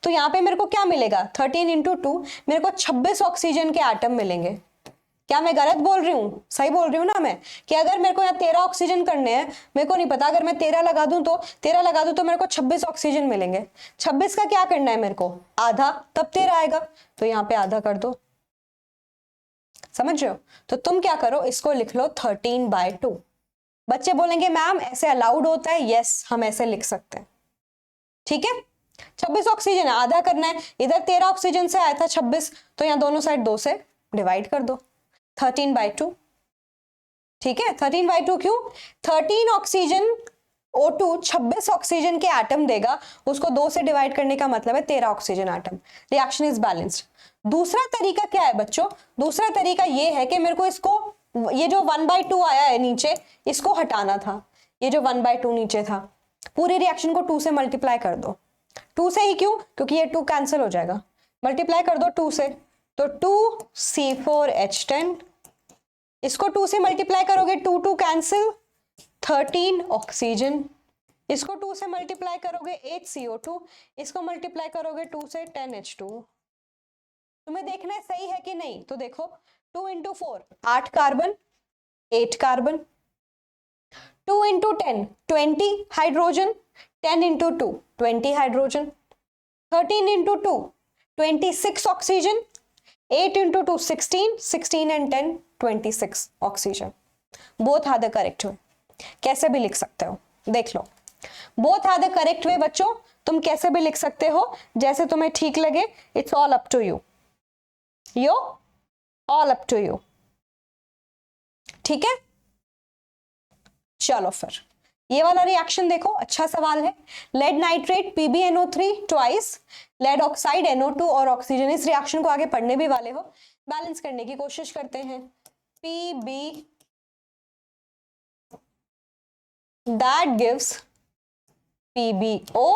तो यहाँ पे मेरे को क्या मिलेगा, 13 × 2, मेरे को 26 ऑक्सीजन के एटम मिलेंगे। क्या मैं गलत बोल रही हूँ, सही बोल रही हूँ ना मैं, कि अगर मेरे को यहाँ 13 ऑक्सीजन करने हैं, मेरे को नहीं पता, अगर मैं 13 लगा दूं तो मेरे को 26 ऑक्सीजन मिलेंगे। 26 का क्या करना है मेरे को, आधा, तब 13 आएगा, तो यहाँ पे आधा कर दो। समझ रहे हो, तो तुम क्या करो, इसको लिख लो 13/2। बच्चे बोलेंगे मैम ऐसे अलाउड होता है, यस हम ऐसे लिख सकते हैं। ठीक है, 26 ऑक्सीजन है, आधा करना है, इधर 13 ऑक्सीजन से आया था 26, तो यहाँ दोनों साइड 2 से डिवाइड कर दो, 13/2। ठीक है, 13/2 क्यों, 13 ऑक्सीजन O2 26 ऑक्सीजन के एटम देगा, उसको 2 से डिवाइड करने का मतलब है 13 oxygen atom. Reaction is balanced. दूसरा तरीका क्या है बच्चों, दूसरा तरीका ये है कि मेरे को इसको, ये जो 1/2 आया है नीचे, इसको हटाना था। ये जो 1/2 नीचे था, पूरी रिएक्शन को 2 से मल्टीप्लाई कर दो। 2 से ही क्यों, क्योंकि ये 2 कैंसिल हो जाएगा, मल्टीप्लाई कर दो 2 से, तो 2C4H10, इसको 2 से मल्टीप्लाई करोगे 2 2 कैंसिल, 13 ऑक्सीजन, इसको 2 से मल्टीप्लाई करोगे 8 CO2, इसको मल्टीप्लाई करोगे 2 से 10 H2। तुम्हें देखना है सही है कि नहीं, तो देखो 2 × 4 8 carbon 8 carbon, 2 into 10 20 hydrogen, 10 into 2 20 hydrogen, 13 into 2 26 oxygen, 8 into 2 16, 16 and 10 26 oxygen. Both are the correct way. कैसे भी लिख सकते हो, देख लो। Both are the correct way बच्चों, तुम कैसे भी लिख सकते हो, जैसे तुम्हें ठीक लगे। It's all up to you, yo all up to you, ठीक है। चलो फिर ये वाला रिएक्शन देखो, अच्छा सवाल है। Lead nitrate PbNO3 twice lead oxide NO2 और ऑक्सीजन। इस रिएक्शन को आगे पढ़ने भी वाले हो, बैलेंस करने की कोशिश करते हैं। Pb that gives PbO,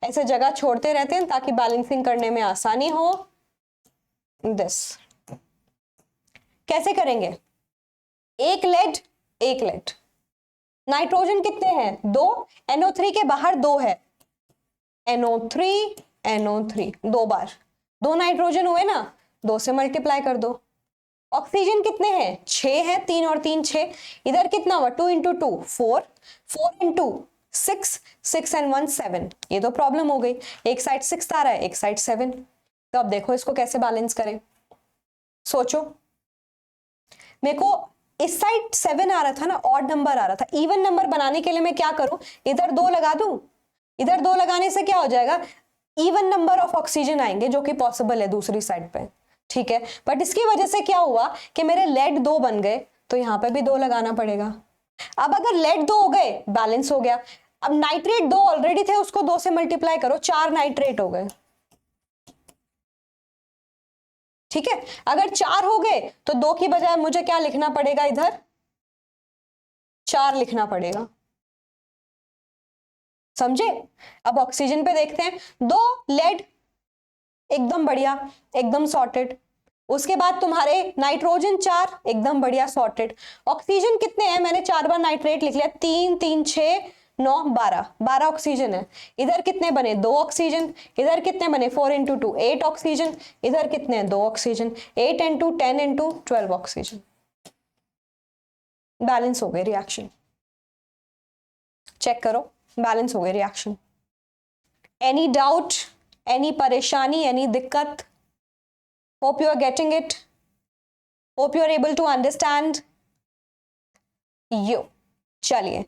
ऐसे जगह छोड़ते रहते हैं ताकि बैलेंसिंग करने में आसानी हो। दिस कैसे करेंगे, एक लेड एक लेड, नाइट्रोजन कितने हैं, 2, NO3 के बाहर 2 है, NO3 NO3 2 बार, 2 नाइट्रोजन हुए ना, 2 से मल्टीप्लाई कर दो। ऑक्सीजन कितने हैं, 6 है, 3 और 3 6, इधर कितना हुआ, 2 into 2 4, 4 into 6, 6 and 1 7। ये तो प्रॉब्लम हो गई, एक साइड 6 आ रहा है, एक साइड 7। तो अब देखो इसको कैसे बैलेंस करें, सोचो। मेरे को इस साइड 7 आ रहा था ना, ऑड नंबर आ रहा था। इवन नंबर बनाने के लिए मैं क्या करूं, इधर 2 लगा दूं। इधर 2 लगाने से क्या हो जाएगा, इवन नंबर ऑफ ऑक्सीजन आएंगे, जो कि पॉसिबल है दूसरी साइड पे, ठीक है। बट इसकी वजह से क्या हुआ कि मेरे लेड 2 बन गए, तो यहां पे भी 2 लगाना पड़ेगा। अब अगर लेड 2 हो गए, बैलेंस हो गया। अब नाइट्रेट 2 ऑलरेडी थे, उसको 2 से मल्टीप्लाई करो, 4 नाइट्रेट हो गए, ठीक है। अगर 4 हो गए तो 2 की बजाय मुझे क्या लिखना पड़ेगा, इधर 4 लिखना पड़ेगा, समझे। अब ऑक्सीजन पे देखते हैं, 2 लेड एकदम बढ़िया, एकदम सॉर्टेड। उसके बाद तुम्हारे नाइट्रोजन 4 एकदम बढ़िया सॉर्टेड। ऑक्सीजन कितने हैं, मैंने 4 बार नाइट्रेट लिख लिया, 3 3 6 9 12, 12 ऑक्सीजन है। इधर कितने बने, 2 ऑक्सीजन। इधर कितने बने, 4 into 2 8 ऑक्सीजन। इधर कितने हैं, 2 oxygen. 8 into 10 into 12 oxygen. Balance हो गए रिएक्शन, चेक करो, बैलेंस हो गए रिएक्शन। एनी डाउट, एनी परेशानी, एनी दिक्कत? Hope you are getting it, hope you are able to understand you. चलिए,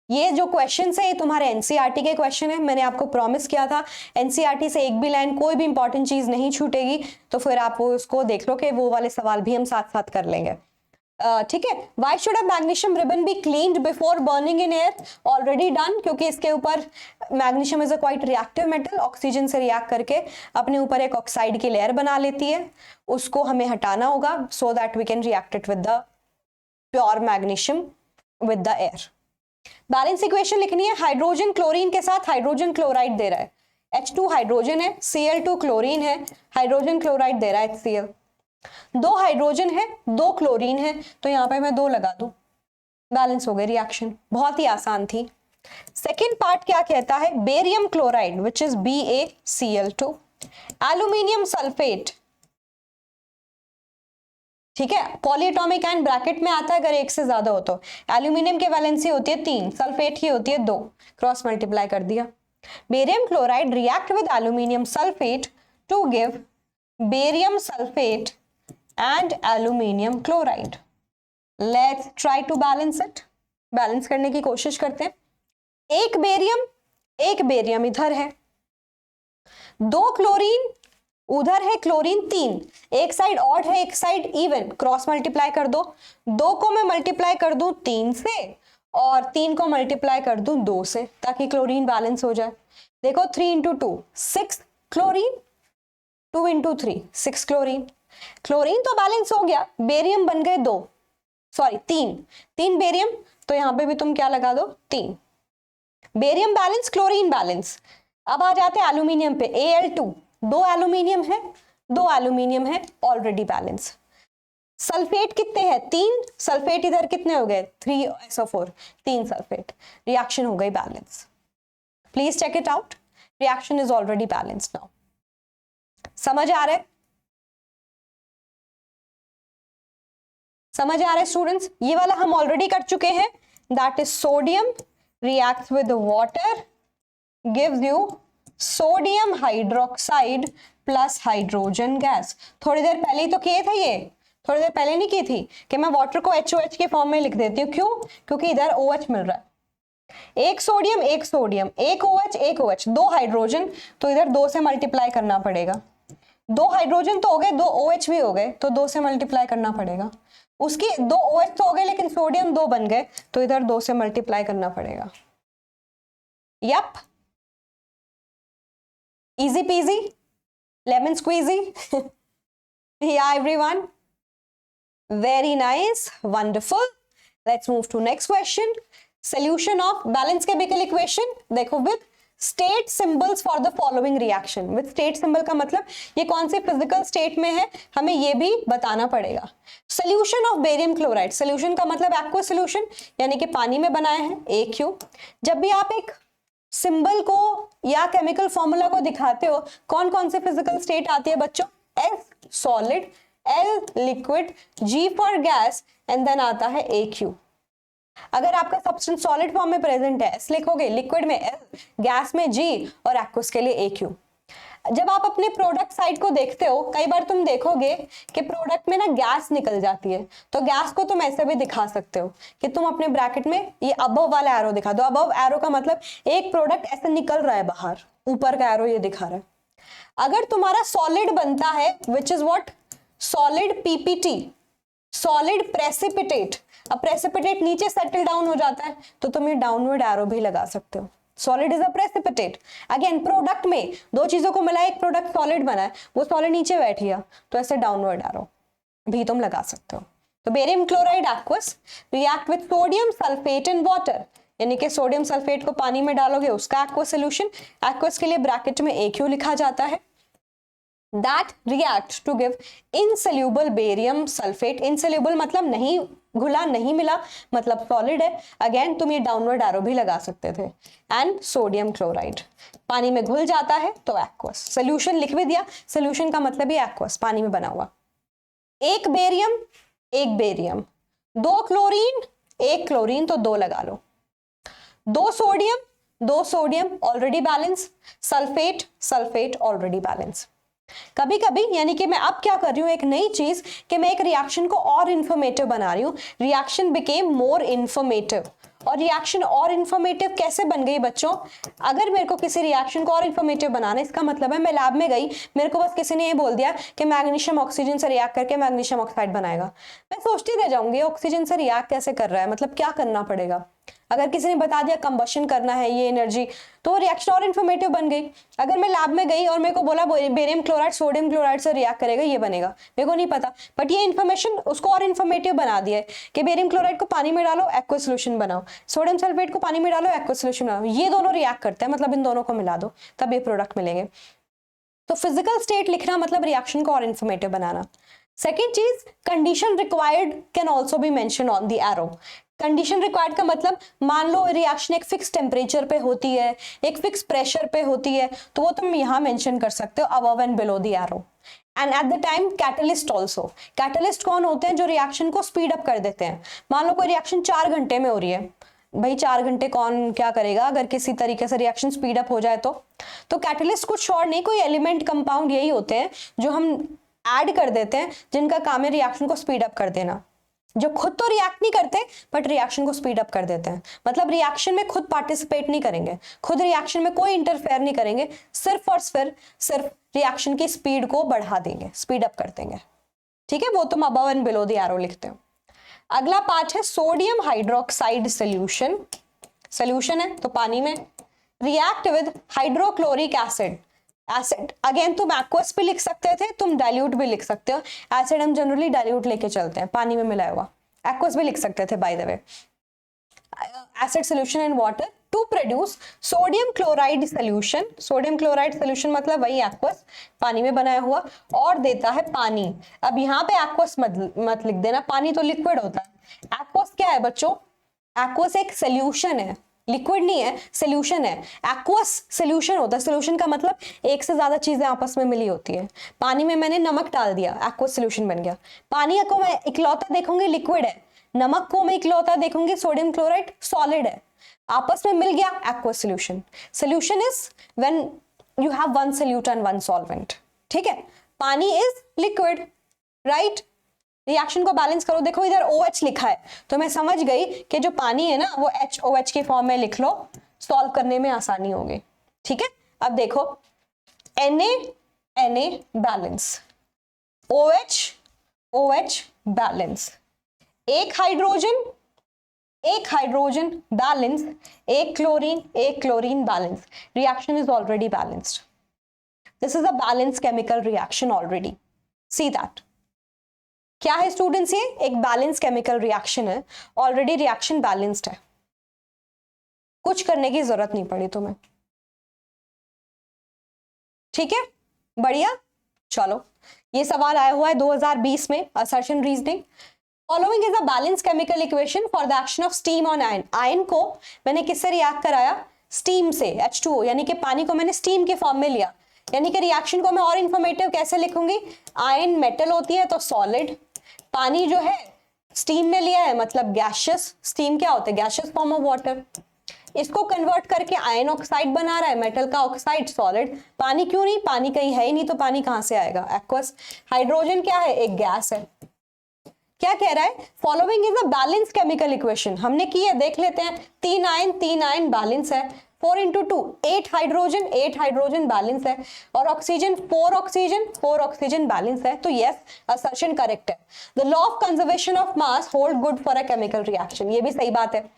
ये जो क्वेश्चन है ये तुम्हारे एनसीईआरटी के क्वेश्चन है। मैंने आपको प्रॉमिस किया था एनसीईआरटी से एक भी लाइन, कोई भी इंपॉर्टेंट चीज नहीं छूटेगी, तो फिर आप वो उसको देख लो कि वो वाले सवाल भी हम साथ साथ कर लेंगे, ठीक है। Why should a magnesium ribbon be cleaned before burning in air, already done, क्योंकि इसके ऊपर magnesium is a quite reactive metal, oxygen से रिएक्ट करके अपने ऊपर एक ऑक्साइड की लेयर बना लेती है, उसको हमें हटाना होगा so that we can react it with the pure magnesium with the air. Balance equation लिखनी है, हाइड्रोजन क्लोरीन के साथ हाइड्रोजन क्लोराइड दे रहा है, H2 हाइड्रोजन है, Cl2 क्लोरीन है, हाइड्रोजन क्लोराइड दे रहा है HCl। 2 हाइड्रोजन है, 2 क्लोरीन है, तो यहां पे मैं 2 लगा दूं, बैलेंस हो गई रिएक्शन। बहुत ही आसान थी। सेकेंड पार्ट क्या कहता है, barium chloride which is BaCl2, aluminium sulphate, ठीक है, पॉलीएटॉमिक एंड ब्रैकेट में आता है अगर एक से ज्यादा हो तो। एल्यूमिनियम की वैलेंसी होती है 3, सल्फेट की होती है 2, क्रॉस मल्टीप्लाई कर दिया। Barium chloride react with aluminium sulphate to give barium sulphate and aluminium chloride. Let's try to balance it, balance करने की कोशिश करते हैं। एक बेरियम इधर है, 2 क्लोरीन उधर है, क्लोरीन 3, एक साइड ऑड है एक साइड इवन, क्रॉस मल्टीप्लाई कर दो। 2 को मैं मल्टीप्लाई कर दूं 3 से और 3 को मल्टीप्लाई कर दूं 2 से, ताकि क्लोरीन बैलेंस हो जाए। देखो 3 into 2 6 chlorine, 2 into 3 6 chlorine, chlorine तो बैलेंस हो गया, बेरियम बन गए 2, सॉरी 3 बेरियम, तो यहां पे भी तुम क्या लगा दो 3, बेरियम बैलेंस क्लोरीन बैलेंस। अब आ जाते हैं एल्यूमिनियम पे, Al2, 2 एल्यूमिनियम है 2 एल्यूमिनियम है, ऑलरेडी बैलेंस। सल्फेट कितने हैं, 3, सल्फेट इधर कितने हो गए 3SO4, 3 सल्फेट, रिएक्शन हो गई balance. Please check it out, reaction is already balance now. समझ आ रहा है, समझ आ रहा है स्टूडेंट्स? ये वाला हम ऑलरेडी कर चुके हैं, that is sodium, reacts with water, gives you sodium hydroxide plus hydrogen gas. थोड़ी देर पहले ही तो किए थे ये, थोड़ी देर पहले नहीं की थी कि मैं वाटर को HOH के फॉर्म में लिख देती हूँ. क्यों? क्योंकि इधर OH मिल रहा है. एक सोडियम एक सोडियम, एक OH, दो हाइड्रोजन, तो इधर 2 से मल्टीप्लाई करना पड़ेगा. 2 हाइड्रोजन तो हो गए, 2 OH भी हो गए, तो 2 से मल्टीप्लाई करना पड़ेगा. उसकी 2 OH तो हो गए, लेकिन सोडियम 2 बन गए, तो इधर 2 से मल्टीप्लाई करना पड़ेगा. Yup, easy peasy, lemon squeezy. Yeah, everyone. Very nice, wonderful. Let's move to next question. Solution of balanced chemical equation. देखो, with state symbols for the following reaction. With state symbol का मतलब ये कौन सी physical state में है, हमें ये भी बताना पड़ेगा. Solution of barium chloride. Solution का मतलब aqueous solution, यानी कि पानी में बनाए हैं, AQ. जब भी आप एक सिंबल को या केमिकल फॉर्मूला को दिखाते हो, कौन कौन से फिजिकल स्टेट आती है बच्चों? S solid, L liquid, G for gas, and then आता है AQ. अगर आपका सब्सटेंस सॉलिड फॉर्म में प्रेजेंट है, S लिखोगे, लिक्विड में L, गैस में G और एक्वस के लिए AQ. जब आप अपने प्रोडक्ट साइड को देखते हो, कई बार तुम देखोगे कि प्रोडक्ट में ना गैस निकल जाती है, तो गैस को तुम ऐसे भी दिखा सकते हो कि तुम अपने ब्रैकेट में ये अबव वाला एरो दिखा दो. अबव एरो का मतलब एक प्रोडक्ट ऐसे निकल रहा है बाहर, ऊपर का एरो ये दिखा रहा है. अगर तुम्हारा सॉलिड बनता है, which is what? Solid PPT, solid precipitate. अब प्रेसिपिटेट नीचे सेटल डाउन हो जाता है, तो तुम ये डाउनवर्ड एरो भी लगा सकते हो. Solid is a precipitate. Again product में दो चीजों को मिला, एक प्रोडक्ट सॉलिड बना है, वो सॉलिड नीचे बैठ गया, तो ऐसे डाउनवर्ड एरो भी तुम लगा सकते हो. तो barium chloride aqueous react with sodium sulphate in water, यानी कि सोडियम सल्फेट को पानी में डालोगे, उसका एक्वस सोल्यूशन. एक्वस के लिए ब्रैकेट में AQ लिखा जाता है. That reacts to give insoluble barium sulfate. Insoluble मतलब नहीं घुला, नहीं मिला, मतलब सॉलिड है. अगेन तुम ये डाउनवर्ड एरो भी लगा सकते थे. एंड सोडियम क्लोराइड पानी में घुल जाता है, तो एक्वस. सोल्यूशन लिख भी दिया, सोल्यूशन का मतलब ही एक्वस, पानी में बना हुआ. एक बेरियम, 2 क्लोरीन, 1 क्लोरीन, तो 2 लगा लो. 2 sodium already balance, sulphate already balance. कभी कभी, यानी कि मैं अब क्या कर रही हूं, एक नई चीज कि मैं एक रिएक्शन को और इंफॉर्मेटिव बना रही हूं. Reaction became more informative. और रिएक्शन और इंफॉर्मेटिव कैसे बन गई बच्चों? अगर मेरे को किसी रिएक्शन को और इंफॉर्मेटिव बनाना, इसका मतलब है मैं लैब में गई, मेरे को बस किसी ने ये बोल दिया कि मैग्नीशियम ऑक्सीजन से रिएक्ट करके मैग्नीशियम ऑक्साइड बनाएगा, मैं सोचती रह जाऊंगी ऑक्सीजन से रिएक्ट कैसे कर रहा है, मतलब क्या करना पड़ेगा. अगर किसी ने बता दिया कंबशन करना है ये एनर्जी, तो रिएक्शन और इंफॉर्मेटिव बन गई. अगर मैं लैब में गई और मेरे को बोला बेरियम क्लोराइड सोडियम क्लोराइड से रिएक्ट करेगा, ये बनेगा, मेरे को नहीं पता, बट ये इन्फॉर्मेशन उसको और इंफॉर्मेटिव बना दिया है कि बेरियम क्लोराइड को पानी में डालो, एक्वस सोल्यूशन बनाओ, सोडियम सल्फेट को पानी में डालो, एक्वस सोल्यूशन बनाओ, ये दोनों रिएक्ट करते हैं, मतलब इन दोनों को मिला दो, तब ये प्रोडक्ट मिलेंगे. तो फिजिकल स्टेट लिखना मतलब रिएक्शन को और इंफॉर्मेटिव बनाना. सेकेंड चीज, condition required can also be mention on the arrow. Condition required का मतलब, मान लो रिएक्शन एक फिक्स टेम्परेचर पे होती है, एक फिक्स प्रेशर पे होती है, तो वो तुम यहाँ मेंशन कर सकते हो above and below the arrow. And at the time catalyst also. Catalyst कौन होते हैं? जो रिएक्शन को स्पीड अप कर देते हैं. मान लो कोई रिएक्शन 4 घंटे में हो रही है, भाई 4 घंटे कौन क्या करेगा अगर किसी तरीके से रिएक्शन स्पीड अप हो जाए तो कैटलिस्ट कुछ और नहीं, कोई एलिमेंट कंपाउंड यही होते हैं जो हम ऐड कर देते हैं, जिनका काम है रिएक्शन को स्पीड अप कर देना, जो खुद तो रिएक्ट नहीं करते बट रिएक्शन को स्पीड अप कर देते हैं. मतलब रिएक्शन में खुद पार्टिसिपेट नहीं करेंगे, खुद रिएक्शन में कोई इंटरफेयर नहीं करेंगे, सिर्फ और सिर्फ रिएक्शन की स्पीड को बढ़ा देंगे, स्पीड अप कर देंगे. ठीक है, वो तुम above and below the arrow लिखते हो. अगला पार्ट है सोडियम हाइड्रोक्साइड सोल्यूशन. सोल्यूशन है तो पानी में, react with hydrochloric acid. Acid again तुम एक्वस भी लिख सकते थे, तुम डाइल्यूट भी लिख सकते हो. एसिड हम जनरली डाइल्यूट लेके चलते हैं, पानी में मिलाया हुआ. एक्वस भी लिख सकते थे by the way. Acid solution in water to produce sodium chloride solution. Sodium chloride solution मतलब वही एक्वस, पानी में बनाया हुआ, और देता है पानी. अब यहाँ पे एक्वस मत लिख देना, पानी तो लिक्विड होता है. एक्वस क्या है बच्चों? एक्वस एक सोल्यूशन है, लिक्विड नहीं है, सोल्यूशन है. एक्वस सोल्यूशन होता है, सोल्यूशन का मतलब एक से ज्यादा चीजें आपस में मिली होती है. पानी में मैंने नमक डाल दिया, एक्वस सोल्यूशन बन गया. पानी को मैं इकलौता देखूंगी लिक्विड है, नमक को मैं क्या होता है देखूंगी, सोडियम क्लोराइड सॉलिड है, आपस में मिल गया aqueous solution. Solution is when you have one solute and one solvent, ठीक है। पानी इज लिक्विड, राइट। रिएक्शन को बैलेंस करो, देखो इधर OH लिखा है तो मैं समझ गई कि जो पानी है ना वो HOH के फॉर्म में लिख लो, सॉल्व करने में आसानी होगी, ठीक है। अब देखो Na बैलेंस, OH बैलेंस, एक हाइड्रोजन बैलेंस, एक chlorine balance, reaction is already balanced. This is a balance chemical reaction already, see that. क्या है स्टूडेंट्स, ये एक बैलेंस केमिकल रिएक्शन है, ऑलरेडी रिएक्शन बैलेंस्ड है, कुछ करने की जरूरत नहीं पड़ी तुम्हें, ठीक है, बढ़िया। चलो ये सवाल आया हुआ है 2020 में, assertion reasoning. Following is a balance chemical equation for the action of steam on ion. Ion को मैंने किससे रिएक्ट कराया, स्टीम से, H2O, यानी कि पानी को मैंने स्टीम के फॉर्म में लिया, यानी कि रिएक्शन को मैं और इंफॉर्मेटिव कैसे लिखूंगी, आयन मेटल होती है तो सॉलिड, पानी जो है स्टीम में लिया है मतलब गैशियस, स्टीम क्या होता है, गैशियस फॉर्म ऑफ वाटर, इसको कन्वर्ट करके आयन ऑक्साइड बना रहा है, मेटल का ऑक्साइड सॉलिड। पानी क्यों नहीं, पानी कहीं है ही नहीं तो पानी कहां से आएगा, एक्वस। हाइड्रोजन क्या है, एक गैस है। क्या कह रहा है, following is a balance chemical equation, हमने की है, देख लेते हैं। 3 आयन बैलेंस है, 4 into 2 8 हाइड्रोजन बैलेंस है, और ऑक्सीजन 4 ऑक्सीजन बैलेंस है, तो यस असर्शन करेक्ट है। The law of conservation of mass hold good for a chemical reaction, ये भी सही बात है।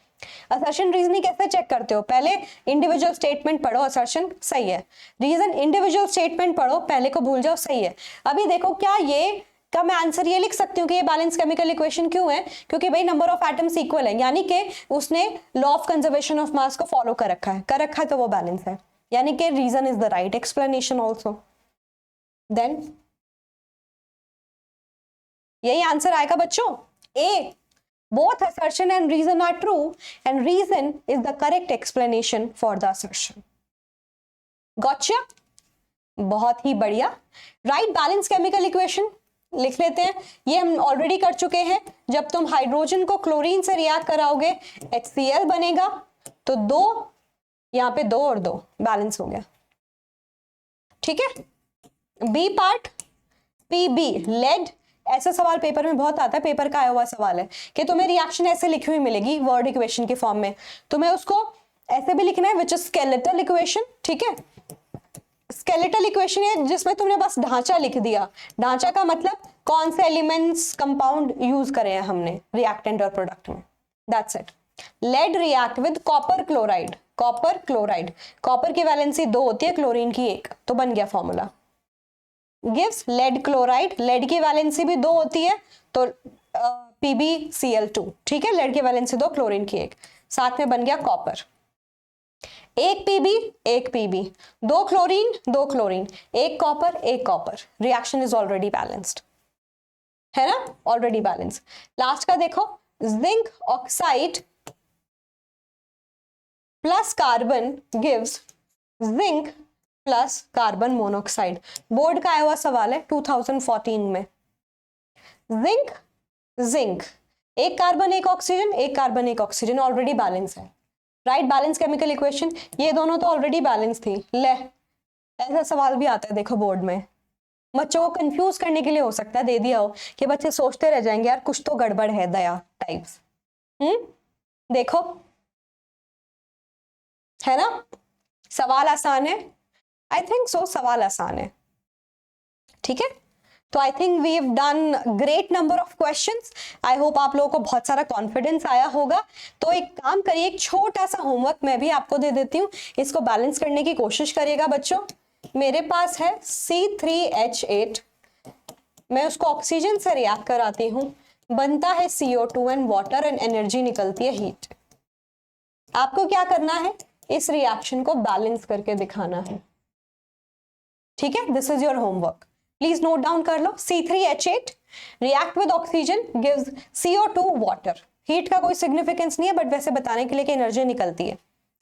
असर्शन रीजनिंग कैसे चेक करते हो, पहले इंडिविजुअल स्टेटमेंट पढ़ो, असर्शन सही है, रीजन इंडिविजुअल स्टेटमेंट पढ़ो, पहले को भूल जाओ, सही है। अभी देखो क्या ये का मैं आंसर ये लिख सकती हूँ कि ये बैलेंस केमिकल इक्वेशन क्यों है, क्योंकि भाई नंबर ऑफ एटम्स इक्वल है, यानी कि उसने लॉ ऑफ कंजर्वेशन ऑफ मास को फॉलो कर रखा है तो वो बैलेंस है, यानी कि reason is the right explanation also. Then यही आंसर आएगा बच्चों, A. Both assertion and reason are true and reason is the correct explanation for the assertion. Gotcha? बहुत ही बढ़िया। राइट बैलेंस केमिकल इक्वेशन लिख लेते हैं, ये हम ऑलरेडी कर चुके हैं। जब तुम हाइड्रोजन को क्लोरीन से रिएक्ट कराओगे HCl बनेगा, तो 2 यहां पे 2 और 2 बैलेंस हो गया, ठीक है। बी पार्ट PB लेड, ऐसा सवाल पेपर में बहुत आता है, पेपर का आया हुआ सवाल है कि तुम्हें रिएक्शन ऐसे लिखी हुई मिलेगी वर्ड इक्वेशन के फॉर्म में, तुम्हें उसको ऐसे भी लिखना है विच इज स्केलेटल इक्वेशन, ठीक है। स्केलेटल इक्वेशन है जिसमें तुमने बस ढांचा लिख दिया, ढांचा का मतलब कौन से एलिमेंट्स कंपाउंड यूज करे हैं हमने रिएक्टेंट और प्रोडक्ट में, that's it. Lead react with copper chloride, copper की वैलेंसी 2 होती है, क्लोरीन की 1, तो बन गया formula. Gives lead chloride, lead की वैलेंसी भी 2 होती है तो PbCl2, ठीक है, लेड की वैलेंसी 2, क्लोरीन की 1, साथ में बन गया कॉपर। एक Pb 2 क्लोरीन, एक copper, reaction is already balanced, है ना, ऑलरेडी बैलेंस। लास्ट का देखो, zinc oxide plus carbon gives zinc plus carbon monoxide, board का आया हुआ सवाल है 2014 में। जिंक एक कार्बन एक ऑक्सीजन ऑलरेडी बैलेंस है, राइट, बैलेंस केमिकल इक्वेशन, ये दोनों तो ऑलरेडी बैलेंस थी। ले ऐसा सवाल भी आता है देखो बोर्ड में, बच्चों को कंफ्यूज करने के लिए हो सकता है दे दिया हो कि बच्चे सोचते रह जाएंगे यार कुछ तो गड़बड़ है दया टाइप्स। देखो है ना, सवाल आसान है, आई थिंक सो सवाल आसान है, ठीक है। तो I think we have done great number of questions, I hope आप लोगों को बहुत सारा कॉन्फिडेंस आया होगा। तो एक काम करिए, एक छोटा सा होमवर्क मैं भी आपको दे देती हूँ, इसको बैलेंस करने की कोशिश करिएगा बच्चों। मेरे पास है C3H8, मैं उसको ऑक्सीजन से रिएक्ट कराती हूँ, बनता है CO2 and water and energy निकलती है हीट। आपको क्या करना है, इस रिएक्शन को बैलेंस करके दिखाना है, ठीक है। This is your homework, please note down कर लो। C3H8 react with oxygen gives CO2 water, heat का कोई सिग्निफिकेंस नहीं है बट वैसे बताने के लिए कि एनर्जी निकलती है,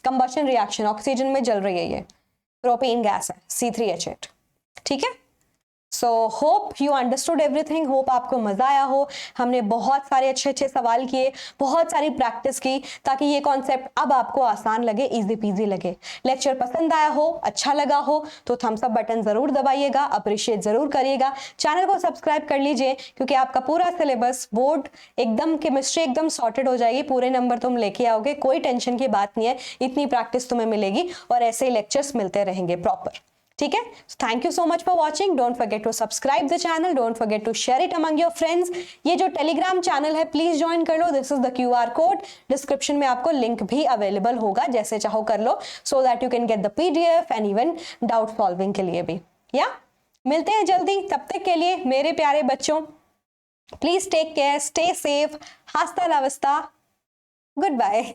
कंबशन रिएक्शन, ऑक्सीजन में जल रही है, ये प्रोपेन गैस है C3H8, ठीक है। So hope you understood everything, hope आपको मजा आया हो। हमने बहुत सारे अच्छे अच्छे सवाल किए, बहुत सारी प्रैक्टिस की, ताकि ये कॉन्सेप्ट अब आपको आसान लगे, इजी पीजी लगे। लेक्चर पसंद आया हो, अच्छा लगा हो तो थम्स अप बटन जरूर दबाइएगा, अप्रिशिएट जरूर करिएगा, चैनल को सब्सक्राइब कर लीजिए, क्योंकि आपका पूरा सिलेबस बोर्ड एकदम केमिस्ट्री एकदम सॉर्टेड हो जाएगी, पूरे नंबर तुम लेके आओगे, कोई टेंशन की बात नहीं है, इतनी प्रैक्टिस तुम्हें मिलेगी और ऐसे ही लेक्चर्स मिलते रहेंगे प्रॉपर। ठीक है, thank you so much for watching. Don't forget to subscribe the channel, don't forget to share it among your friends. ये जो टेलीग्राम चैनल है प्लीज ज्वाइन कर लो, this is the QR code, description में आपको लिंक भी अवेलेबल होगा, जैसे चाहो कर लो, so that you can get the PDF and even doubt solving के लिए भी। या मिलते हैं जल्दी, तब तक के लिए मेरे प्यारे बच्चों please take care, stay safe, hasta la vista, good bye.